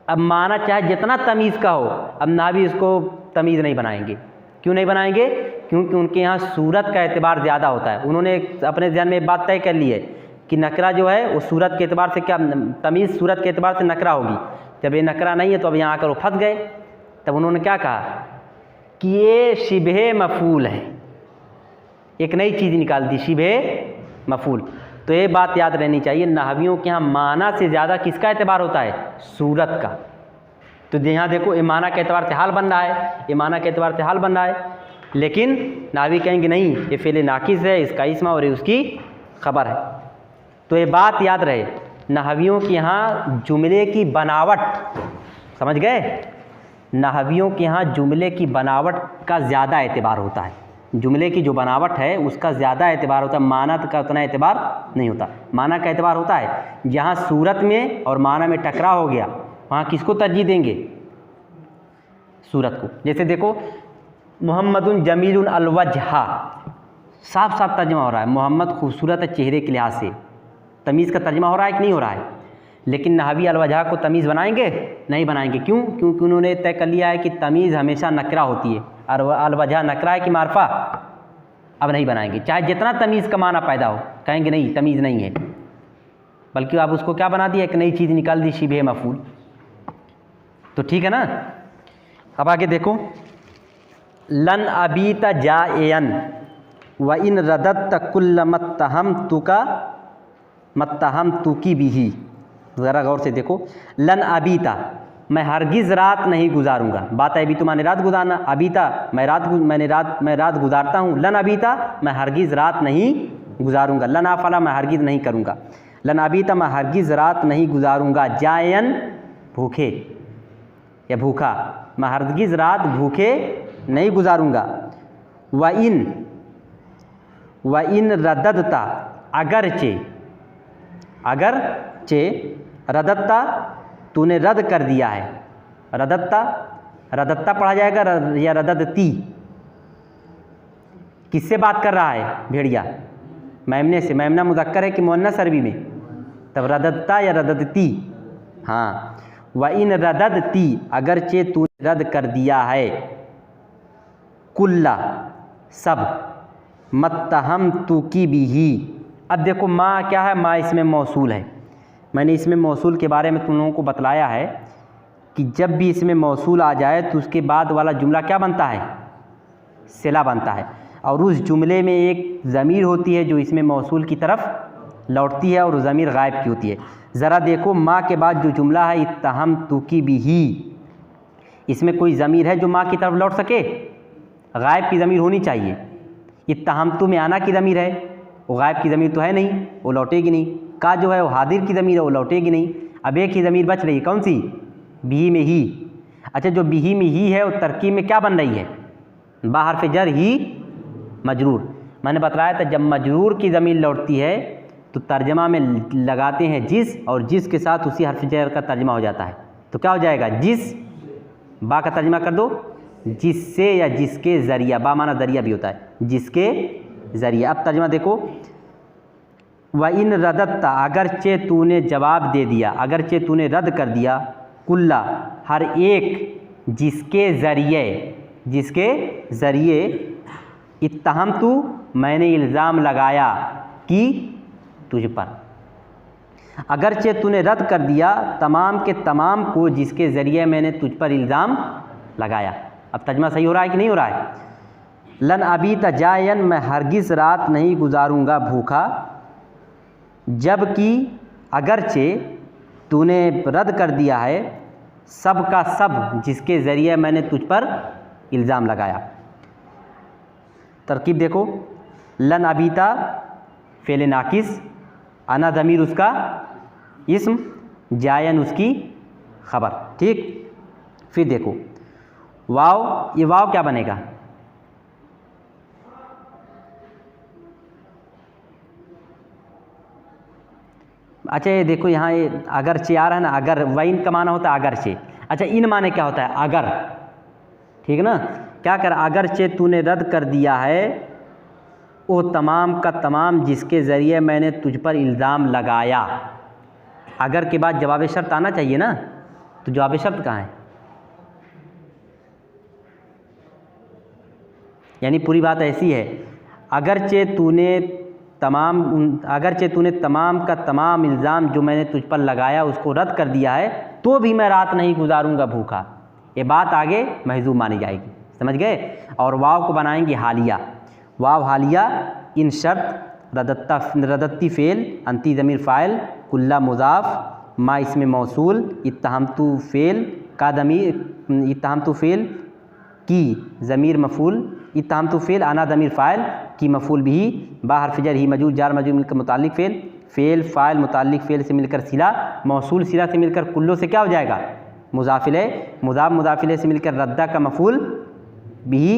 अब माना चाहे जितना तमीज़ का हो, अब नहवी इसको तमीज़ नहीं बनाएंगे। क्यों नहीं बनाएंगे, क्योंकि उनके यहाँ सूरत का एतबार ज़्यादा होता है। उन्होंने अपने ध्यान में बात तय कर ली है कि नकरा जो है वो सूरत के एतबार से क्या, तमीज़ सूरत के एतबार से नकरा होगी। जब ये नकरा नहीं है तो अब यहाँ आकर वो फंस गए। तब उन्होंने क्या कहा कि ये शिबहे मफूल है, एक नई चीज़ निकाल दी शिबहे मफूल। तो ये बात याद रहनी चाहिए, नहवियों के यहाँ माना से ज़्यादा किसका एतबार होता है? सूरत का। तो यहाँ देखो ये माना के एतबार से हाल बन रहा है, ये माना के एतबार से हाल बन रहा है, लेकिन नाहवी कहेंगे नहीं ये फ़ेल नाकिस है, इसका इस्म और ये उसकी खबर है। तो ये बात याद रहे, नहवियों के यहाँ जुमले की बनावट, समझ गए, नहवियों के यहाँ जुमले की बनावट का ज़्यादा एतबार होता है। जुमले की जो बनावट है उसका ज़्यादा एतबार होता है, माना का उतना एतबार नहीं होता। माना का एतबार होता है जहाँ सूरत में और माना में टकराव हो गया, वहाँ किसको तरजीह देंगे? सूरत को। जैसे देखो मोहम्मदुन जमीलुन अलवजहा, साफ साफ तर्जमा हो रहा है मोहम्मद खूबसूरत है चेहरे के लिहाज से, तमीज़ का तर्जमा हो रहा है कि नहीं हो रहा है? लेकिन नहवी अलवजहा को तमीज़ बनाएंगे? नहीं बनाएंगे। क्यों? क्योंकि उन्होंने तय कर लिया है कि तमीज़ हमेशा नकरा होती है और अलवजहा नकरा है कि मारफा, अब नहीं बनाएंगे। चाहे जितना तमीज़ का माना पैदा हो, कहेंगे नहीं तमीज़ नहीं है, बल्कि आप उसको क्या बना दिया, एक नई चीज़ निकाल दी शिबहे मफूल। तो ठीक है ना। अब आगे देखो, लन अबीता जाएन व इन रदत कुल्ल मत्तहम तुकी बिही। ज़रा गौर से देखो, लन अबीता मैं हरगिज़ रात नहीं गुजारूंगा। बात है अभी तो माने रात गुजारना, अबीता मैं रात गुजारता हूँ। लन अबीता मैं हरगिज़ रात नहीं गुजारूंगा। लन आफला मैं हरगिज़ नहीं करूँगा। लन अबीता मैं हरगिज़ रात नहीं गुजारूंगा। जायन भूखे या भूखा, मैं हरगिज़ रात भूखे नहीं गुजारूंगा। व इन रददता अगरचे रदत्ता तूने रद्द कर दिया है। रदत्ता पढ़ा जाएगा या रददती? किससे बात कर रहा है भेड़िया? मैमने से। मैमना मुज़क्कर है कि मुअन्नस अरबी में? तब रदत्ता या रददती। हाँ, व इन रददती अगरचे तूने रद्द कर दिया है। कुल्ला सब, मत्तहम तुकी बिही। अब देखो माँ क्या है? माँ इसमें मौसूल है। मैंने इसमें मौसूल के बारे में तुम लोगों को बतलाया है कि जब भी इसमें मौसूल आ जाए तो उसके बाद वाला जुमला क्या बनता है? सिला बनता है। और उस जुमले में एक ज़मीर होती है जो इसमें मौसूल की तरफ लौटती है और ज़मीर गायब की होती है। ज़रा देखो माँ के बाद जो जुमला है इत्तहम तुकी बिही, इसमें कोई ज़मीर है जो माँ की तरफ लौट सके? गायब की ज़मीर होनी चाहिए। इत्तहमतु में आना की ज़मीर है, वो गायब की ज़मीर तो है नहीं, वो लौटेगी नहीं। का जो है वो हादिर की ज़मीर है, वो लौटेगी नहीं। अब एक ही ज़मीर बच रही है, कौन सी? बिही में ही। अच्छा, जो बिही में ही है वो तरकीब में क्या बन रही है? बाहर से जर ही मजरूर। मैंने बताया था जब मजरूर की ज़मीर लौटती है तो तर्जमा में लगाते हैं जिस, और जिस के साथ उसी हर्फ जर का तर्जमा हो जाता है। तो क्या हो जाएगा? जिस, बा का तर्जमा कर दो जिससे या जिसके ज़रिया। बा माना ज़रिया भी होता है, जिसके ज़रिया। अब तर्जमा देखो, व इन रदत्ता अगरचे तूने जवाब दे दिया, अगरचे तूने रद्द कर दिया, कुल्ला हर एक जिसके ज़रिए इत्तहम तू मैंने इल्ज़ाम लगाया कि तुझ पर। अगरचे तूने रद्द कर दिया तमाम के तमाम को जिसके ज़रिए मैंने तुझ पर इल्ज़ाम लगाया। अब तर्जमा सही हो रहा है कि नहीं हो रहा है? लन अबीता जायन मैं हरगिज़ रात नहीं गुजारूंगा भूखा, जबकि अगरचे तूने रद्द कर दिया है सब का सब जिसके ज़रिए मैंने तुझ पर इल्ज़ाम लगाया। तरकीब देखो, लन अबीता फ़ेल नाकिस, अना ज़मीर उसका इस्म, जायन उसकी ख़बर। ठीक, फिर देखो वाव, ये वाव क्या बनेगा? अच्छा ये देखो यहाँ ये अगरचे आ रहा है ना, अगर वाइन का माना होता है अगरचे। अच्छा इन माने क्या होता है? अगर। ठीक है ना। क्या कर, अगरचे तूने रद्द कर दिया है वो तमाम का तमाम जिसके ज़रिए मैंने तुझ पर इल्ज़ाम लगाया। अगर के बाद जवाब शर्त आना चाहिए ना, तो जवाब शर्त कहाँ है? यानी पूरी बात ऐसी है, अगरचे तूने तमाम का तमाम इल्ज़ाम जो मैंने तुझ पर लगाया उसको रद्द कर दिया है, तो भी मैं रात नहीं गुजारूंगा भूखा। ये बात आगे महजूब मानी जाएगी। समझ गए। और वाव को बनाएंगे हालिया, वाव हालिया इन शर्त रदत्ती फ़ेल अंती ज़मीर फ़ाइल कुल्ला मुज़ाफ़ मा इसमें मौसूल इत्तहमतु फ़ेल का ज़मीर इत्तहमतु फ़ेल की ज़मीर मफ़ूल इत्तहमतु फ़ेल आना ज़मीर फ़ाइल की मफ़ूल बिही बा हर्फ़ जर ही मजूर जार मजूर मिलकर मुताल्लिक़ फ़ेल फ़ेल फ़ाइल मुताल्लिक़ फ़ेल से मिलकर सिला मौसूल सिला से मिलकर कुल्लो से क्या हो जाएगा मुज़ाफ़िले मुज़ाफ़ मुज़ाफ़िले से मिलकर रद्दा का मफ़ूल बिही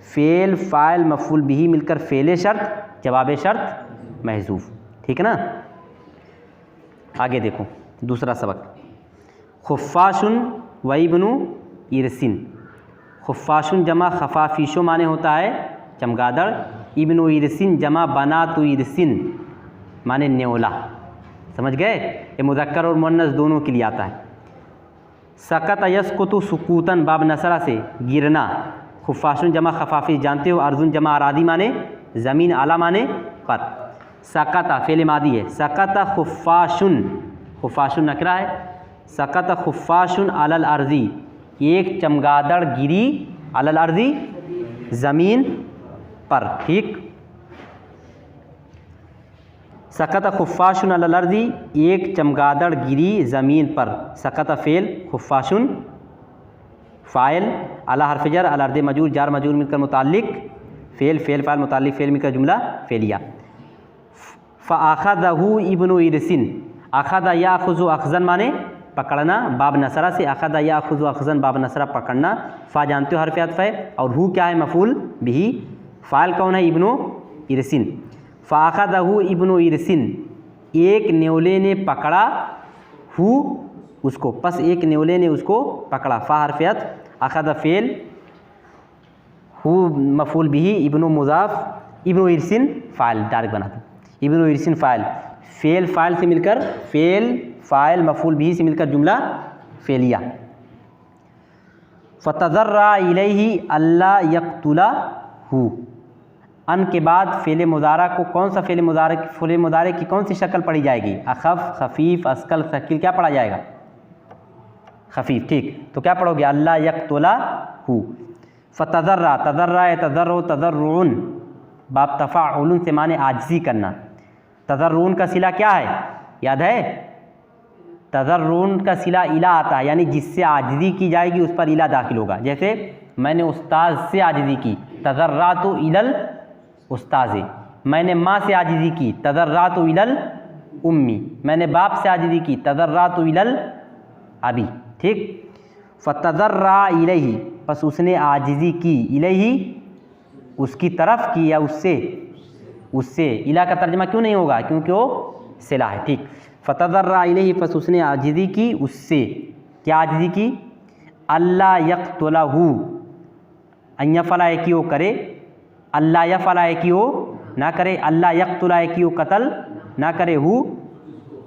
फ़ेल फ़ाइल मफ़ूल बिही मिलकर फ़ेले शर्त जवाब शर्त महज़ूफ़। ठीक है ना। आगे देखो दूसरा सबक खुफ़ाशुन व इब्नु इरसिन। खुफ़ाशुन जमा खफाफिशो माने होता है चमगादड़, इब्नु इरसिन जमा बनातु इरसिन माने न्योला। समझ गए। ये मुज़क्कर और मुअन्नस दोनों के लिए आता है। सकत यसकुतु सुकूतन बाब नसरा से गिरना। खुफ़ाशुन जमा खफाफिश जानते हो, अर्जुन जमा अरादी माने ज़मीन, आला माने पर। सकता फ़ेल मादी है, सकता खुफ़ाशुन, खुफ़ाशुन नकरा है। सकता खुफ़ाशुन अलल अर्ज़ी एक चमगादड़ गिरी अलल अर्ज़ी ज़मीन पर। ठीक। सकत खुफ़ाशुन अलल अर्ज़ी एक चमगादड़ गिरी ज़मीन पर। सकत फ़ेल खुफ़ाशुन फ़ाइल अला हर्फ़ जर अल अर्ज़ मजूर जार मजूर मिलकर मुताल्लिक़ फ़ेल फ़ेल फ़ाइल मुताल्लिक़ फ़ेल मिलकर जुमला फ़ेलिया। फ़अख़ज़हु इब्नु इरसिन अख़ज़ याख़ुज़ु अख़ज़न माने पकड़ना बाब नसरा से अख़ज़ याख़ुज़ु अख़ज़न बाब नसरा पकड़ना। फ़ा जानते हो हर्फ़ अत्फ़ है और हु क्या है मफ़ूल बिही। फ़ाइल कौन है इब्नु इरसिन। फ़अख़ज़हु इब्नु इरसिन एक न्योले ने पकड़ा हु उसको, बस एक न्योले ने उसको पकड़ा। फ़ा हर्फ़ अत्फ़ अख़ज़ फ़ेल हु मफ़ूल बिही इब्नु मुज़ाफ़ इब्नु इरसिन फ़ाइल डायरेक्ट बना दो। इब्नु इरसिन फ़ाइल फ़ेल फ़ाइल से मिलकर फ़ेल फ़ाइल मफ़ूल बिही से मिलकर जुमला फ़ेलिया। फ़तज़र्रा इलैहि अल्ला यक़्तुलहु अन के बाद फ़ेल मुज़ारा को कौन सा फ़ेल मुज़ारे की कौन सी शक्ल पढ़ी जाएगी। अख़फ़ ख़फ़ीफ़ अस्कल सकील क्या पढ़ा जाएगा खफ़ीफ़। ठीक। तो क्या पढ़ोगे अल्ला यक़्तुलहु। फ़तज़र्रा तज़र्रा तज़र्रु तज़र्रुन बाब तफ़ाउल से माने आजिज़ी करना। तज़र्रुन का सिला क्या है याद है। तज़र्रुन का सिला इला आता है यानी जिससे आजिज़ी की जाएगी उस पर इला दाखिल होगा। जैसे मैंने उस्ताद से आजिज़ी की तज़र्रातु इलल उस्ताज़े। मैंने माँ से आजिज़ी की तज़र्रातु इलल उम्मी। मैंने बाप से आजिज़ी की तज़र्रातु इलल अबी। ठीक। फ़तज़र्रा इलैहि बस उसने आजिज़ी की, इलैहि उसकी तरफ की या उससे, उससे इला का तर्जमा क्यों नहीं होगा क्योंकि वो सिला है। ठीक। फ़तज़र्रा इलैहि बस उसने आजिज़ी की उससे। क्या आजिज़ी की अल्ला यक़्तुलहु अन यफ़अला है कि वो करे, अल्ला यफ़अला है कि वो ना करे, अल्ला यक़्तुला है कि वो कत्ल ना करे हु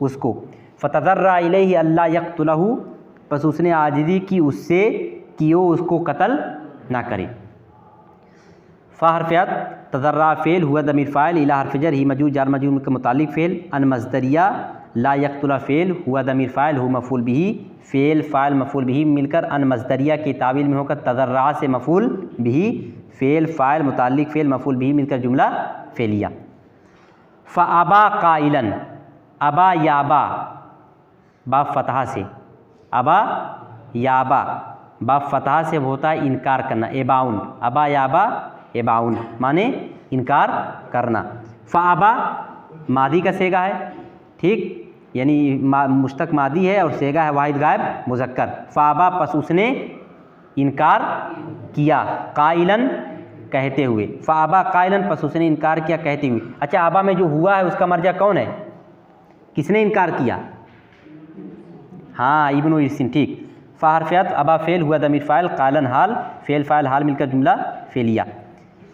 उसको। फ़तज़र्रा इलैहि अल्ला यक़्तुलहु बस उसने आजिज़ी की उससे कि वो उसको कत्ल ना करे। फ़ा हर्फ़ अत्फ़ तज़र्रा फ़ेल हुआ ज़मीर फ़ाइल इला हर्फ़ जर ही मजूर जार मजूर के मुताल्लिक़ फ़ेल अन मज़दरिया ला यक़्तुला फ़ेल हुआ ज़मीर फ़ाइल हु मफ़ूल बिही फ़ेल फ़ाइल मफ़ूल बिही मिलकर अन मज़दरिया की तावील में होकर तज़र्रा से मफ़ूल बिही फ़ेल फ़ाइल मुताल्लिक़ फ़ेल मफ़ूल बिही मिलकर जुमला फ़ेलिया। फ़अबा क़ाइलन अबा याबा बाब फ़तहा से अबा याबा बाब फ़तहा से होता है इनकार करना। एबाउन अबा याबा एबाउन माने इनकार करना। फ़अबा मादी का सेगा है। ठीक। यानी मुश्तक मादी है और सेगा है वाहिद गायब मुज़क्कर। फ़अबा पस उसने इनकार किया क़ाइलन कहते हुए। फ़अबा क़ाइलन पस उसने इनकार किया कहते हुए। अच्छा अबा में जो हुआ है उसका मर्जा कौन है, किसने इनकार किया। हाँ इब्नु इरसिन। ठीक। फ़ा हर्फ़ अत्फ़ अबा फ़ेल हुआ ज़मीर फ़ाइल क़ालन हाल फ़ेल फ़ाइल हाल मिलकर जुमला फ़ेलिया।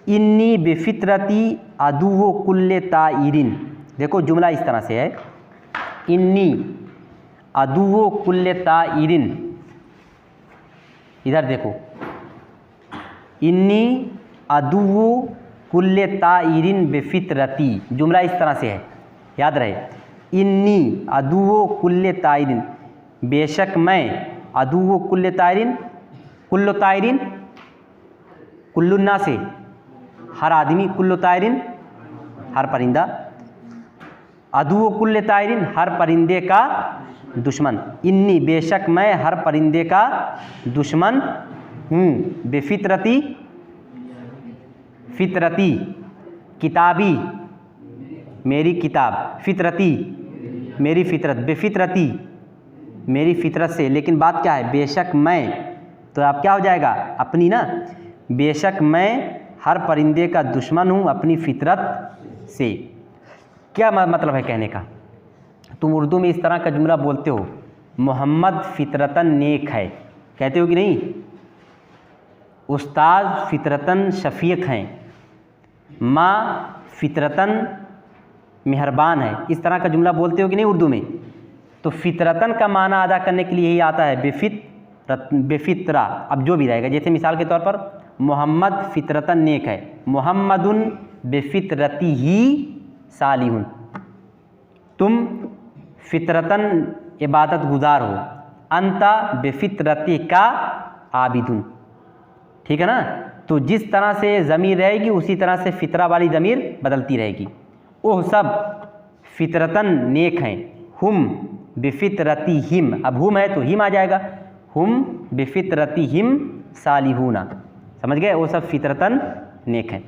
इन्नी बेफ़ितरती अदुव्वु कुल्ले ताइरिन। देखो जुमला इस तरह से है इन्नी अदुव्वु कुल्ले ताइरिन। इधर देखो इन्नी अदुव्वु कुल्ले ताइरिन बेफ़ितरती जुमला इस तरह से है याद रहे। इन्नी अदुव्वु कुल्ले ताइरिन बेशक मैं अदुव्वु कुल्ले ताइरिन कुल्लो ताइरिन कुल्लुन्ना से हर आदमी, कुल्लु तायरिन हर परिंदा, अदुओ कुल्ले तायरिन हर परिंदे का दुश्मन, इन्नी बेशक मैं हर परिंदे का दुश्मन हूँ, बेफितरती फितरती किताबी मेरी किताब, फितरती मेरी फितरत, बेफितरती मेरी फितरत से। लेकिन बात क्या है, बेशक मैं, तो आप क्या हो जाएगा अपनी ना, बेशक मैं हर परिंदे का दुश्मन हूँ अपनी फितरत से। क्या मतलब है कहने का, तुम उर्दू में इस तरह का जुमला बोलते हो, मोहम्मद फितरतन नेक है, कहते हो कि नहीं, उस्ताद फितरतन शफीक हैं, माँ फितरतन मेहरबान है, इस तरह का जुमला बोलते हो कि नहीं उर्दू में। तो फितरतन का माना अदा करने के लिए यही आता है बेफितरा। अब जो भी रहेगा, जैसे मिसाल के तौर पर मोहम्मद फितरतन नेक है, मोहम्मदुन बेफितरती ही सालिहुन, तुम फितरतन इबादत गुजार हो, अंता बेफितरती का आबिदुन, ठीक है ना। तो जिस तरह से ज़मीर रहेगी उसी तरह से फितरा वाली ज़मीर बदलती रहेगी। ओह सब फितरतन नेक हैं, हुम बेफितरती हिम, अब हुम है तो हिम आ जाएगा, हुम बेफितरती हिम सालिहूना, समझ गए, वो सब फितरतन नेक हैं।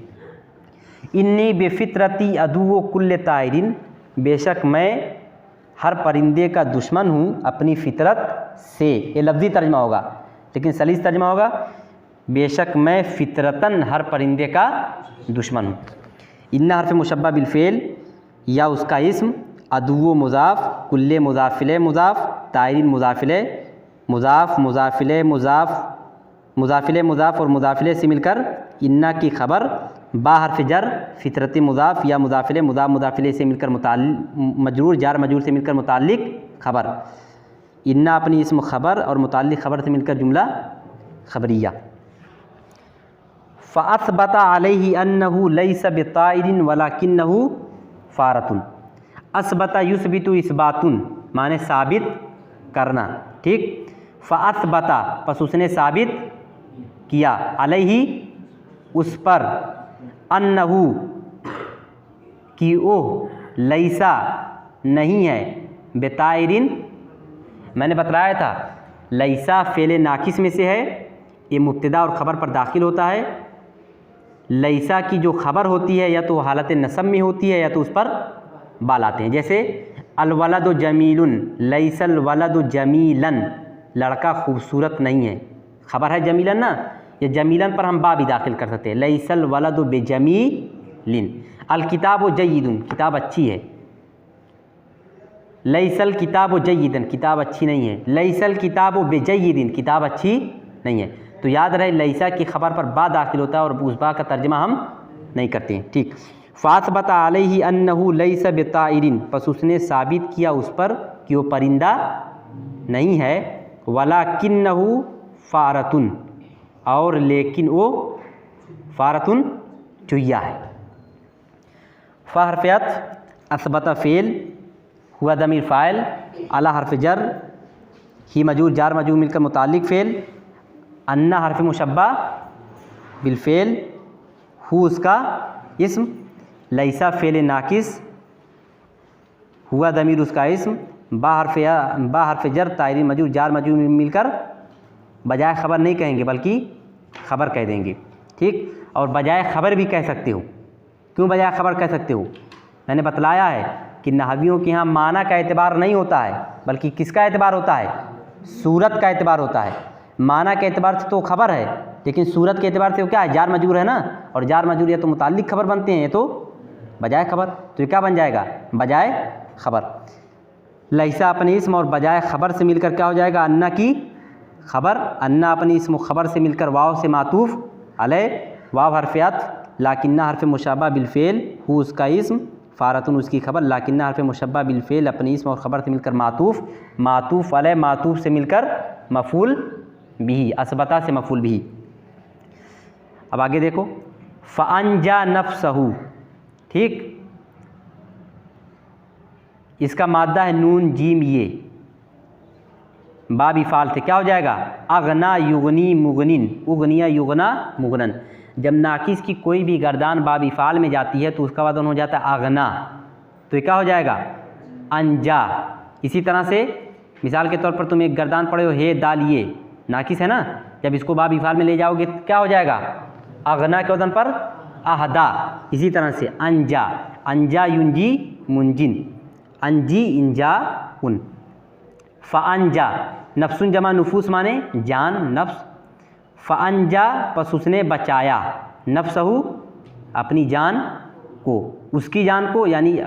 इन्नी बेफितरती अदुओ कुल्ले तायरिन, बेशक मैं हर परिंदे का दुश्मन हूँ अपनी फितरत से। ये लफ्ज़ी तर्जमा होगा, लेकिन सलीस तर्जमा होगा बेशक मैं फितरतन हर परिंदे का दुश्मन हूँ। इन्ना हर्फ मुशब्बा बिलफ़ेल या उसका इस्म, अदुओ मुज़ाफ़, कुल्ले मुज़ाफ़िले मुज़ाफ़, तायरिन मुज़ाफ़िले मुज़ाफ़, मुज़ाफ़िले मुज़ाफ़, मुज़ाफ़िले मुज़ाफ़ और मुज़ाफ़िले से मिलकर इन्ना की खबर, बा हर्फ जर फितरती मुज़ाफ़ या मुज़ाफ़िले मुज़ाफ़ मुज़ाफ़िले से मिलकर मजरूर जार मजरूर से मिलकर मुताल्लिक़ खबर, इन्ना अपनी इस्म खबर और मुताल्लिक़ खबर से मिलकर जुमला खबरिया। फ़अस्बता अलैहि अन्नहु लैसा बिताइरिन वलाकिन्नहु फ़ारतुन, अस्बता युस्बितु इस्बातुन माने साबित करना, ठीक। फ़अस्बता बस उसने साबित किया, अलैहि उस पर, अन्नहु कि वो, लैसा नहीं है, बेताइरिन मैंने बतलाया था लैसा फ़ेले नाकिस में से है, ये मुब्तदा और ख़बर पर दाखिल होता है। लैसा की जो ख़बर होती है या तो हालत नसब में होती है या तो उस पर बाल आते हैं, जैसे अलवलदु जमीलुन, लैसल वलदु जमीलन, लड़का खूबसूरत नहीं है, ख़बर है जमीलन ना, ये जमीलन पर हम बा भी दाखिल कर सकते हैं, लैसल वलदु बेजमीलिन। अल किताबु जय्यिदुन, किताब अच्छी है, लैसल किताबु जय्यिदन, किताब अच्छी नहीं है, लैसल किताबु बेजय्यिदिन, किताब अच्छी नहीं है। तो याद रहे लैसा की ख़बर पर बा दाखिल होता है और उस बा का तर्जमा हम नहीं करते हैं, ठीक। फ़अस्बता अलैहि अन्नहु लैसा बिताइरिन, बस उसने साबित किया उस पर कि वो परिंदा नहीं है, वलाकिन्नहु फ़ारतुन, और लेकिन वो फ़ारतुन चुहिया है। फ़ा हर्फ़ अत्फ़, अस्बता फ़ेल, हुआ दमीर फ़ाइल, अला हर्फ़ जर, ही मजूर जार मजूर मिलकर मुताल्लिक़ फ़ेल, अन्ना हर्फ़ मुशब्बा बिलफ़ेल, हु उसका इस्म, लैसा फ़ेल नाकिस, हुआ दमीर उसका इस्म, बा हर्फ़ जर तायरी मजूर जार मजूर मिलकर बजाय ख़बर नहीं कहेंगे बल्कि ख़बर कह देंगे, ठीक। और बजाय ख़बर भी कह सकते हो, क्यों बजाय ख़बर कह सकते हो, मैंने बतलाया है कि नहवियों के यहाँ माना का एतबार नहीं होता है बल्कि किसका एतबार होता है, सूरत का एतबार होता है। माना के एतबार से तो खबर है, लेकिन सूरत के एतबार से वो क्या है, जार मजरूर है ना, और जार मजरूर या तो मुताल्लिक़ खबर बनते हैं, ये तो बजाय खबर, तो ये क्या बन जाएगा, बजाय खबर। लैसा अपनी इस्म और बजाय खबर से मिलकर क्या हो जाएगा, अन्ना की खबर, अन्ना अपनी इस्म खबर से मिलकर वाव से मातूफ़ अलैह, वाव हर्फ़ अत्फ़, लाकिन्ना हर्फ़ मुशब्बा बिलफ़ेल, हु उसका इस्म, फ़ारतुन उसकी खबर, लाकिन्ना हर्फ़ मुशब्बा बिलफ़ेल अपनी इस्म और ख़बर से मिलकर मातूफ़, मातूफ़ अलैह मातूफ़ से मिलकर मफ़ूल बिही, असबता से मफ़ूल बिही। अब आगे देखो, फ़अंजा नफ़्सहु, ठीक, इसका माद्दा है नून जीम ये, बाब इफ़ाल से क्या हो जाएगा, अगना युगनी मुगनिन, उगनिया युगना मुगनन, जब नाकिस की कोई भी गर्दान बाब इफ़ाल में जाती है तो उसका वज़न हो जाता है अगना, तो ये क्या हो जाएगा? अंजा। इसी तरह से मिसाल के तौर पर तुम एक गर्दान पढ़े हो हे दाल ये, नाकिस है ना, जब इसको बाब इफ़ाल में ले जाओगे तो क्या हो जाएगा? अगना के वज़न पर अहदा। इसी तरह से अंजा, अंजा युंजी मुंजिन, अंजी इंजा उन। फ़अंजा नफ्सुन जमा नुफूस माने जान नफ्स, फ़अंजा पस उसने बचाया, नफ्सहु अपनी जान को, उसकी जान को, यानी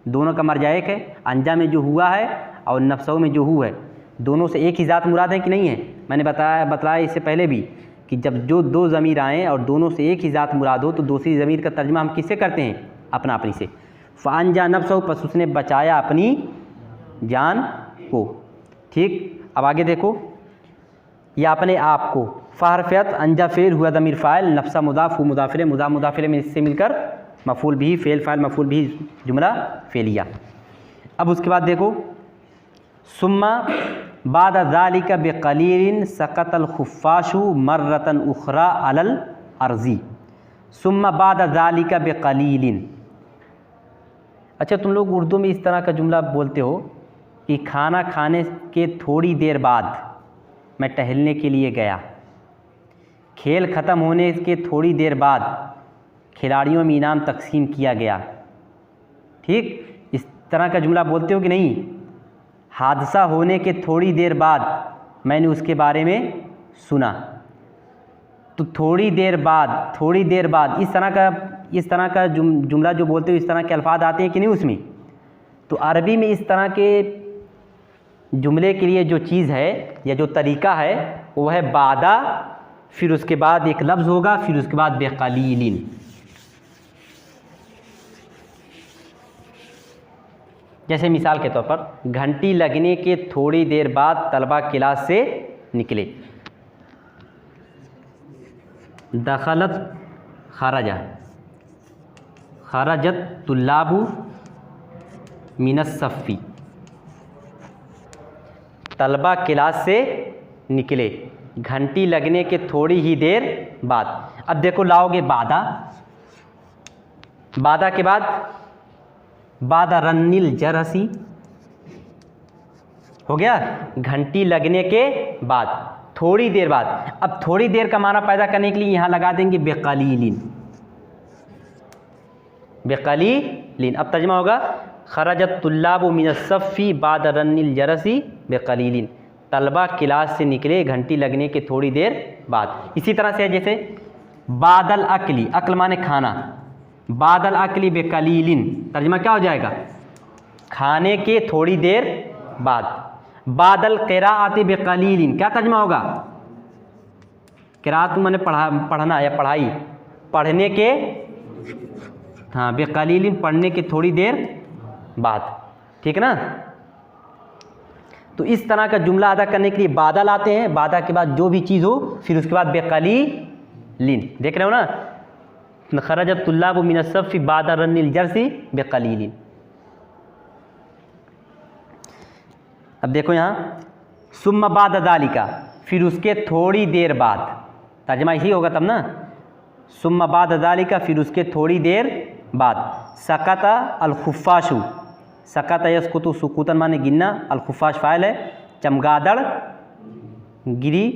दोनों का मर्जायक है। अंजा में जो हुआ है और नफ्सहु में जो हुआ है, दोनों से एक ही ज़ात मुराद है कि नहीं है? मैंने बतलाया इससे पहले भी कि जब जो दो ज़मीर आएँ और दोनों से एक ही ज़ात मुराद हो तो दूसरी ज़मीर का तर्जमा हम किससे करते हैं? अपना अपनी से। फ़अंजा नफ्सहु पस उसने बचाया अपनी जान को। ठीक, अब आगे देखो, या अपने आप को। फ़हरफ़ियत अंजा फ़ेल हुआ ज़मीर फ़ाइल, नफ्सा मुदाफ़ हु मुदाफ़िल, मुदाफ़िल में इससे मिलकर मफ़ूल भी, फ़ेल फ़ाइल मफ़ूल भी, जुमला फ़ेलिया। अब उसके बाद देखो, सुम्मा बाद ज़ालिका बिक़लीलिन सकतल खुफ़ाशु मर्रतन उख़रा अलल अर्ज़ी। सुम्मा बाद ज़ालिका बिक़लीलिन। अच्छा, तुम लोग उर्दू में इस तरह का जुमला बोलते हो कि खाना खाने के थोड़ी देर बाद मैं टहलने के लिए गया, खेल ख़त्म होने के थोड़ी देर बाद खिलाड़ियों में इनाम तकसीम किया गया। ठीक, इस तरह का जुमला बोलते हो कि नहीं? हादसा होने के थोड़ी देर बाद मैंने उसके बारे में सुना, तो थोड़ी देर बाद इस तरह का जुमला जो बोलते हो, इस तरह के अल्फाज आते हैं कि नहीं उसमें? तो अरबी में इस तरह के जुमले के लिए जो चीज़ है या जो तरीका है वो है बादा, फिर उसके बाद एक लफ्ज़ होगा, फिर उसके बाद बेक़लीलिन। जैसे मिसाल के तौर पर, घंटी लगने के थोड़ी देर बाद तलबा क्लास से निकले। दखलत खरजा, खरजत तुल्लाबु मिनस्सफ़ी, तलबा क्लास से निकले घंटी लगने के थोड़ी ही देर बाद। अब देखो, लाओगे बादा, बादा के बाद बादा रन्निल जरसी, हो गया घंटी लगने के बाद, थोड़ी देर बाद। अब थोड़ी देर का माना पैदा करने के लिए यहाँ लगा देंगे बेक़लीलिन, बेक़लीलिन। अब तर्जुमा होगा खरजत तुल्लाबु मिनस्सफ़ी बाद रन्निल जरसी बेक़लीलिन, तलबा क्लास से निकले घंटी लगने के थोड़ी देर बाद। इसी तरह से जैसे बादल अकली, अक्ल माने खाना, बादल अकली बेक़लीलिन, तर्जुमा क्या हो जाएगा? खाने के थोड़ी देर बाद। बादल क़िराअति बेक़लीलिन, क्या तर्जुमा होगा? क़िराअत माने पढ़ना या पढ़ाई, पढ़ने के, हाँ, बेक़लीलिन पढ़ने के थोड़ी देर बाद। ठीक है ना? तो इस तरह का जुमला अदा करने के लिए बादा लाते हैं, बादा के बाद जो भी चीज़ हो फिर उसके बाद बेक़लीलिन। देख रहे हो ना, खरजत तुल्लाबु मिनस्सफ़ी बादा रन्निल जरसी बेक़लीलिन। अब देखो यहाँ, सुम्मा बाद ज़ालिका, फिर उसके थोड़ी देर बाद, तर्जुमा यही होगा तब ना, सुम्मा बाद ज़ालिका, फिर उसके थोड़ी देर बाद। सकता अल खुफ़ाशु, सकता यसकुतु सुकूतन माने गिनना, अल खुफ़ाश फ़ाइल है, चमगादड़ गिरी,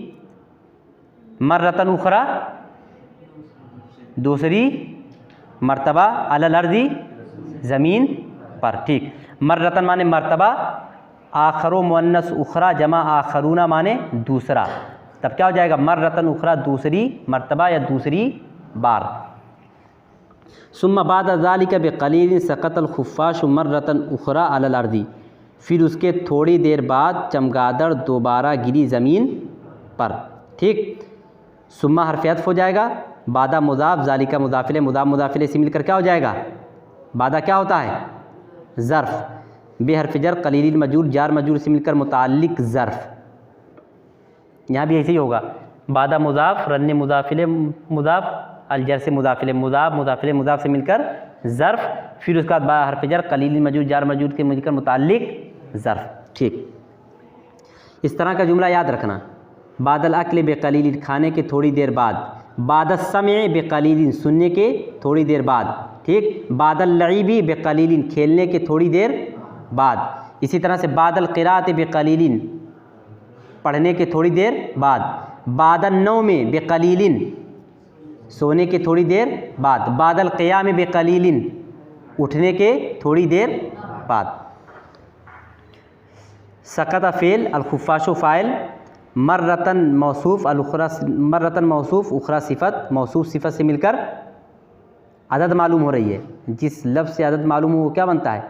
मर्रतन उखरा दूसरी मर्तबा, अलल अर्ज़ी ज़मीन पर। ठीक, मर्रतन माने मर्तबा, आखरो मुअन्नस उखरा जमा आखरूना माने दूसरा, तब क्या हो जाएगा? मर्रतन उखरा दूसरी मर्तबा या दूसरी बार। सुम्मा बाद ज़ालिका बिक़लीलिन सकतल खुफ़ाशु मर्रतन उखरा अलल अर्ज़ी, फिर उसके थोड़ी देर बाद चमगादड़ दोबारा गिरी ज़मीन पर। ठीक, सुम्मा हर्फ़ अत्फ़ हो जाएगा, बादा मुज़ाफ़, ज़ालिका मुज़ाफ़िले, मुज़ाफ़िले से मिलकर क्या हो जाएगा? बादा क्या होता है? ज़र्फ़, बेहर्फ़ जर क़लीलिल मजूर, जार मजूर से मिलकर मुताल्लिक़ ज़र्फ़। यहाँ भी ऐसे ही होगा, बादा मुज़ाफ़, रन्ने मुज़ाफ़िले मुज़ाफ़, अलजर से मुज़ाफ़िले मुज़ाफ़िले मुज़ाफ़ से मिलकर ज़र्फ़, फिर उसके बाद बा हर्फ़ जर क़लीलिल मजूर, जार मजूर के मिलकर मुताल्लिक़ ज़र्फ़। ठीक, इस तरह का जुमला याद रखना। बादल अक्ल बेक़लीलिन, खाने के थोड़ी देर बाद, बादल समय बेकलीलिन, सुनने के थोड़ी देर बाद, ठीक। बादल लईबी बेकलीलिन, खेलने के थोड़ी देर बाद। इसी तरह से बादल क़िराअत बेकलीलिन, पढ़ने के थोड़ी देर बाद। बादल नौम बेकलीलिन, सोने के थोड़ी देर बाद। बादल क़ियाम बेकलीलिन, उठने के थोड़ी देर बाद। सकत फ़ेल, अलखुफ़ाशो फ़ाइल, मर्रतन मौसूफ़, अलउखरा मर्रतन मौसूफ़, उखरा सिफ़त, मौसूफ़ सिफ़त से मिलकर अदद मालूम हो रही है। जिस लफ्ज़ से अदद मालूम हो वो क्या बनता है?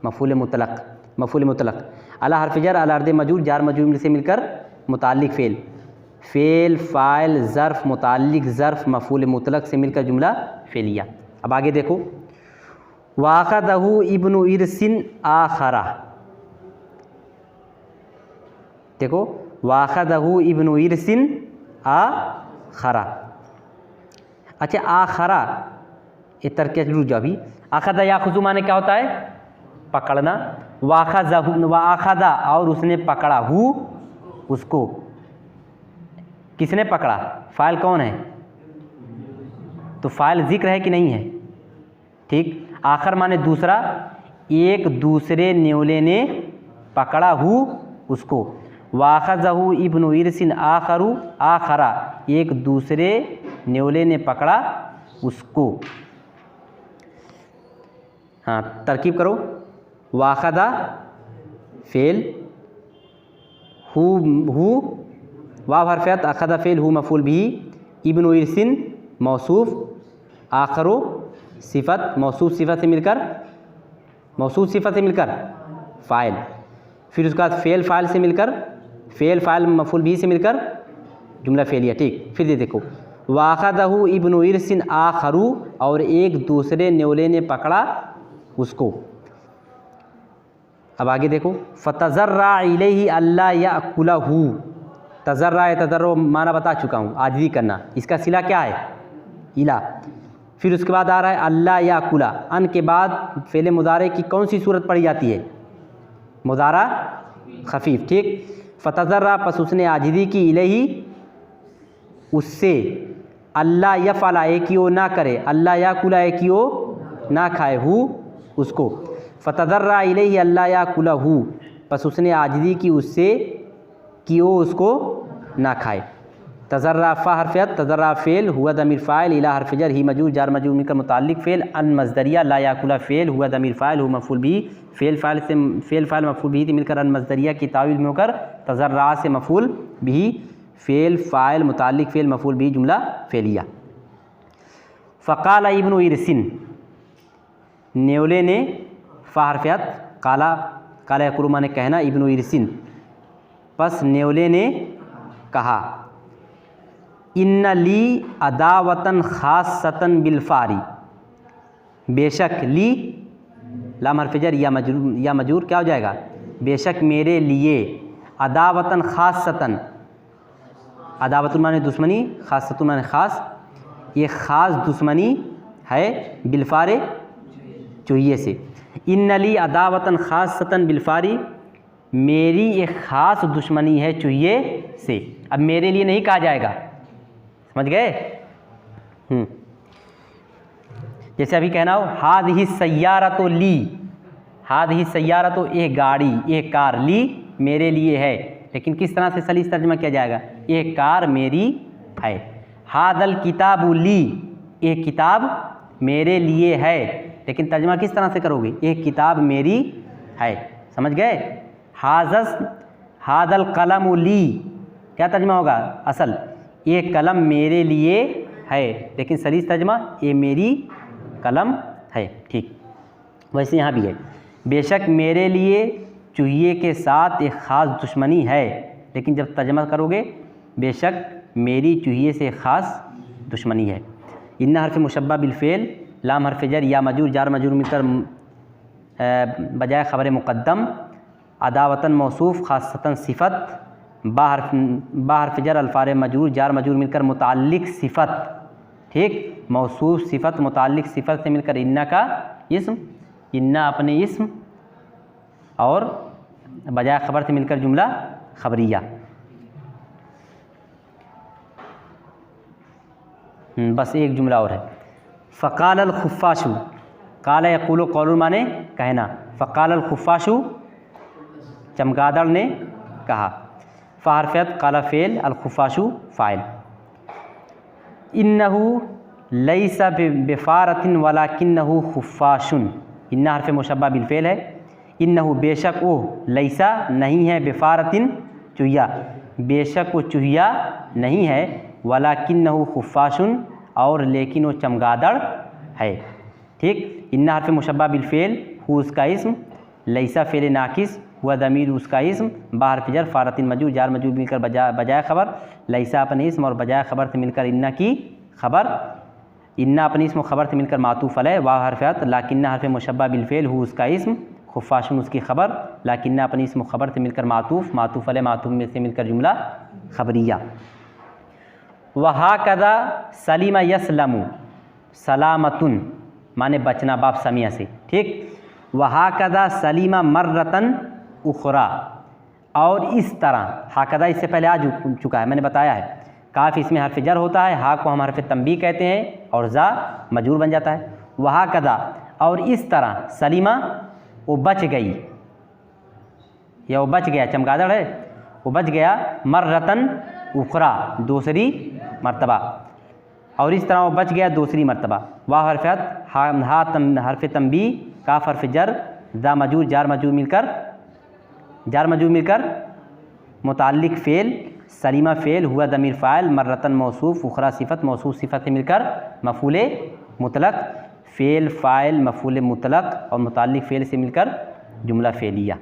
मफ़ूल मुतलक़। मफ़ूल मुतलक़ अला हर्फ़ जर अला अर्द मजूर, जार मजूर से मिलकर मुताल्लिक़ फ़ेल। फ़ेल फ़ाइल ज़र्फ़ मुताल्लिक़ ज़र्फ़ मफ़ूल मुतलक़ से मिलकर जुमला फ़ेलिया। अब आगे देखो, वाख़दहु इब्नु इरसिन आखरा, देखो वाख़दहु इब्नु इरसिन आखरा। अच्छा आखरा ये तरकीब रुक जाओ अभी। आखदा याखुज़ु माने क्या होता है? पकड़ना। वाख़ज़हु वाख़दा, और उसने पकड़ा, हु उसको, किसने पकड़ा? फ़ाइल कौन है? तो फ़ाइल ज़िक्र है कि नहीं है? ठीक। आखर माने दूसरा, एक दूसरे न्योले ने पकड़ा, हु उसको। वाख़ज़हु इब्नु इरसिन आखरु आखरा, एक दूसरे न्योले ने पकड़ा उसको। हाँ तरकीब करो। वाख़दा फ़ेल, हु वाव हरफ़ियत, अख़दा फ़ेल, हु मफ़ूल बिही, इब्नु इरसिन मौसूफ़, आखरो सिफ़त, मौसूफ़ सिफ़त से मिलकर फ़ाइल। फिर उसके बाद फ़ेल फ़ाइल से मिलकर, फ़ेल फ़ाइल मफ़ूल बिही से मिलकर जुमला फ़ेलिया। ठीक। फिर ये देखो, वाख़दहु इब्नु इरसिन आखरु, और एक दूसरे न्योले ने पकड़ा उसको। अब आगे देखो, फ़तज़र्रा इलैहि अल्ला याकुलहु। तज़र्रा तज़र्रो माना बता चुका हूँ, आजिज़ी करना। इसका सिला क्या है? इला। फिर उसके बाद आ रहा है अल्ला याकुला। अन के बाद फ़ेल मुदारे की कौन सी सूरत पढ़ी जाती है? मुदारा खफ़ीफ़। ठीक। फ़तज़र्रा, पस उसने आजिज़ी की, इलैहि उससे, अल्ला यफ़अला एक ही वो ना करे, अल्ला याकुला एक ही वो ना खाए, हु उसको। फ़तज़र्रा इलैहि अल्ला याकुलहु, पस उसने आजिज़ी की उससे कि वो उसको ना खाए। तज़र्रा फ़ा हरफ़ियत, तज़र्रा फ़ेल, हुआ दमीर फ़ाइल, इला हरफ़ जर, ही मजूर, जार मजूर मिलकर मुताल्लिक़ फ़ेल। अन मज़दरिया, ला याकुला फ़ेल, हुआ दमीर फ़ाइल, हु मफ़ूल बिही, फ़ेल फ़ाइल मफ़ूल बिही से मिलकर अन मज़दरिया की तावील में होकर तज़र्रा से मफ़ूल बिही, फ़ेल फ़ाइल मुताल्लिक़ फ़ेल मफ़ूल बिही, जुमला फ़ेलिया। फ़क़ाला इब्नु इरसिन, न्योले ने, फ़ा हरफ़ियत, काला यकुलु माने कहना, इब्नु इरसिन, पस न्योले ने कहा, इन्ना ली अदावतन ख़ासतन बिलफ़ारी, बेशक, ली लाम हर्फ़ जर या मजूर क्या हो जाएगा? बेशक मेरे लिए, अदावतन ख़ासतन, अदावतुन माने दुश्मनी, ख़ासतुन माने ख़ास, ये ख़ास दुश्मनी है बिलफ़ारे चूहिए से। इन्ना ली अदावतन ख़ासतन बिलफ़ारी, मेरी एक ख़ास दुश्मनी है चूहिए से। अब मेरे लिए नहीं कहा जाएगा, समझ गए? जैसे अभी कहना हो, हादिही सय्यारतो ली, हादिही सय्यारतो एक गाड़ी, एक कार, ली मेरे लिए है, लेकिन किस तरह से सलीस तर्जुमा किया जाएगा? एक कार मेरी है। हादल किताबु ली, एक किताब मेरे लिए है, लेकिन तर्जुमा किस तरह से करोगे? एक किताब मेरी है, समझ गए? हादल कलम ली, क्या तर्जुमा होगा? असल, ये कलम मेरे लिए है, लेकिन सलीस तर्जुमा ये मेरी कलम है। ठीक। वैसे यहाँ भी है, बेशक मेरे लिए चूहिए के साथ एक ख़ास दुश्मनी है, लेकिन जब तर्जुमा करोगे, बेशक मेरी चूहिए से ख़ास दुश्मनी है। इन्ना हर्फ़ मुशब्बा बिलफ़ेल, लाम हर्फ़ जर या मजूर, जार मजूर मिलकर बजाय ख़बर मुक़द्दम, अदावतन मौसूफ़, ख़ासतन सिफ़त, बा हर्फ़ जर अल्फ़ार मजरूर, जार मजरूर मिलकर मुताल्लिक़ सिफ़त। ठीक। मौसूफ़ सिफ़त मुताल्लिक़ सिफ़त से मिलकर इन्ना का इस्म, इन्ना अपने इस्म, और बजाय ख़बर से मिलकर जुमला ख़बरिया। बस एक जुमला और है। फ़क़ाल अल खुफ़ाशु, क़ाल यक़ूलु क़ौलुन माने कहना, फ़क़ाल अल खुफ़ाशु चमगादड़ ने कहा। फ़हरफ़त क़ाल फ़ेल, अल खुफ़ाशु फ़ाइल। इन्नहु लैसा बिफ़ारतिन वलाकिन्नहु खुफ़ाशुन, इन्ना हर्फ़ मुशब्बह बिल फ़ेल है। इन्नहु बेशक वो, लैसा नहीं है, बिफ़ारतिन चुहिया, बेशक वो चुहिया नहीं है, वलाकिन्नहु खुफ़ाशुन और लेकिन वो चमगादड़ है। ठीक, इन्ना हर्फ़ मुशब्बह बिल फ़ेल, हु उसका इस्म, लैसा फ़ेल नाकिस, हुआ ज़मीर उसका इस्म, बाहर फिजर फ़ारतिन मजूर, जार मजूर मिलकर बजाय ख़बर, लैसा अपने इस्म और बजाय ख़बर से मिलकर इन्ना की ख़बर, इन्ना अपने इस्म ख़बर से मिलकर मातूफ़ अलैह, वाव हरफ़त, लाकिन्ना हर्फ़ मुशब्बह बिल फ़ेल, हु उसका इस्म, खुफ़ाशुन उसकी ख़बर, लाकिन्ना अपने इस्म ख़बर से मिलकर मातूफ़ अलैह, मातूफ़ में से मिलकर जुमला ख़बरिया। वहाकज़ा सलीमा यस्लमु, सलामतुन माने बचना, बाप समिया से। ठीक, वहाकज़ा सलीमा मर्रतन उखरा, और इस तरह, हाकज़ा इससे पहले आ चुका है, मैंने बताया है। काफ़ इसमें हर्फ़ जर होता है, हा को हम हर्फ़ तंबीह कहते हैं और ज़ा मजरूर बन जाता है। वहाकज़ा और इस तरह, सलीमा वो बच गई या वो बच गया, चमगादड़ है वो बच गया, मर्रतन उखरा दूसरी मर्तबा, और इस तरह वो बच गया दूसरी मर्तबा। वाह हरफ़त, हा हर्फ़ तंबीह, काफ़ हर्फ़ जर, ज़ा मजूर, जार मजूर मिलकर मुताल्लिक़ फ़ेल, सलीमा फ़ेल, हुआ ज़मीर फ़ाइल, मर्रतन मौसूफ़, उखरा सिफ़त, मौसूफ़ सिफ़त से मिलकर मफ़ूल मुतलक़, फ़ेल फ़ाइल मफ़ूल मुतलक़ और मुताल्लिक़ फ़ेल से मिलकर जुमला फ़ेलिया।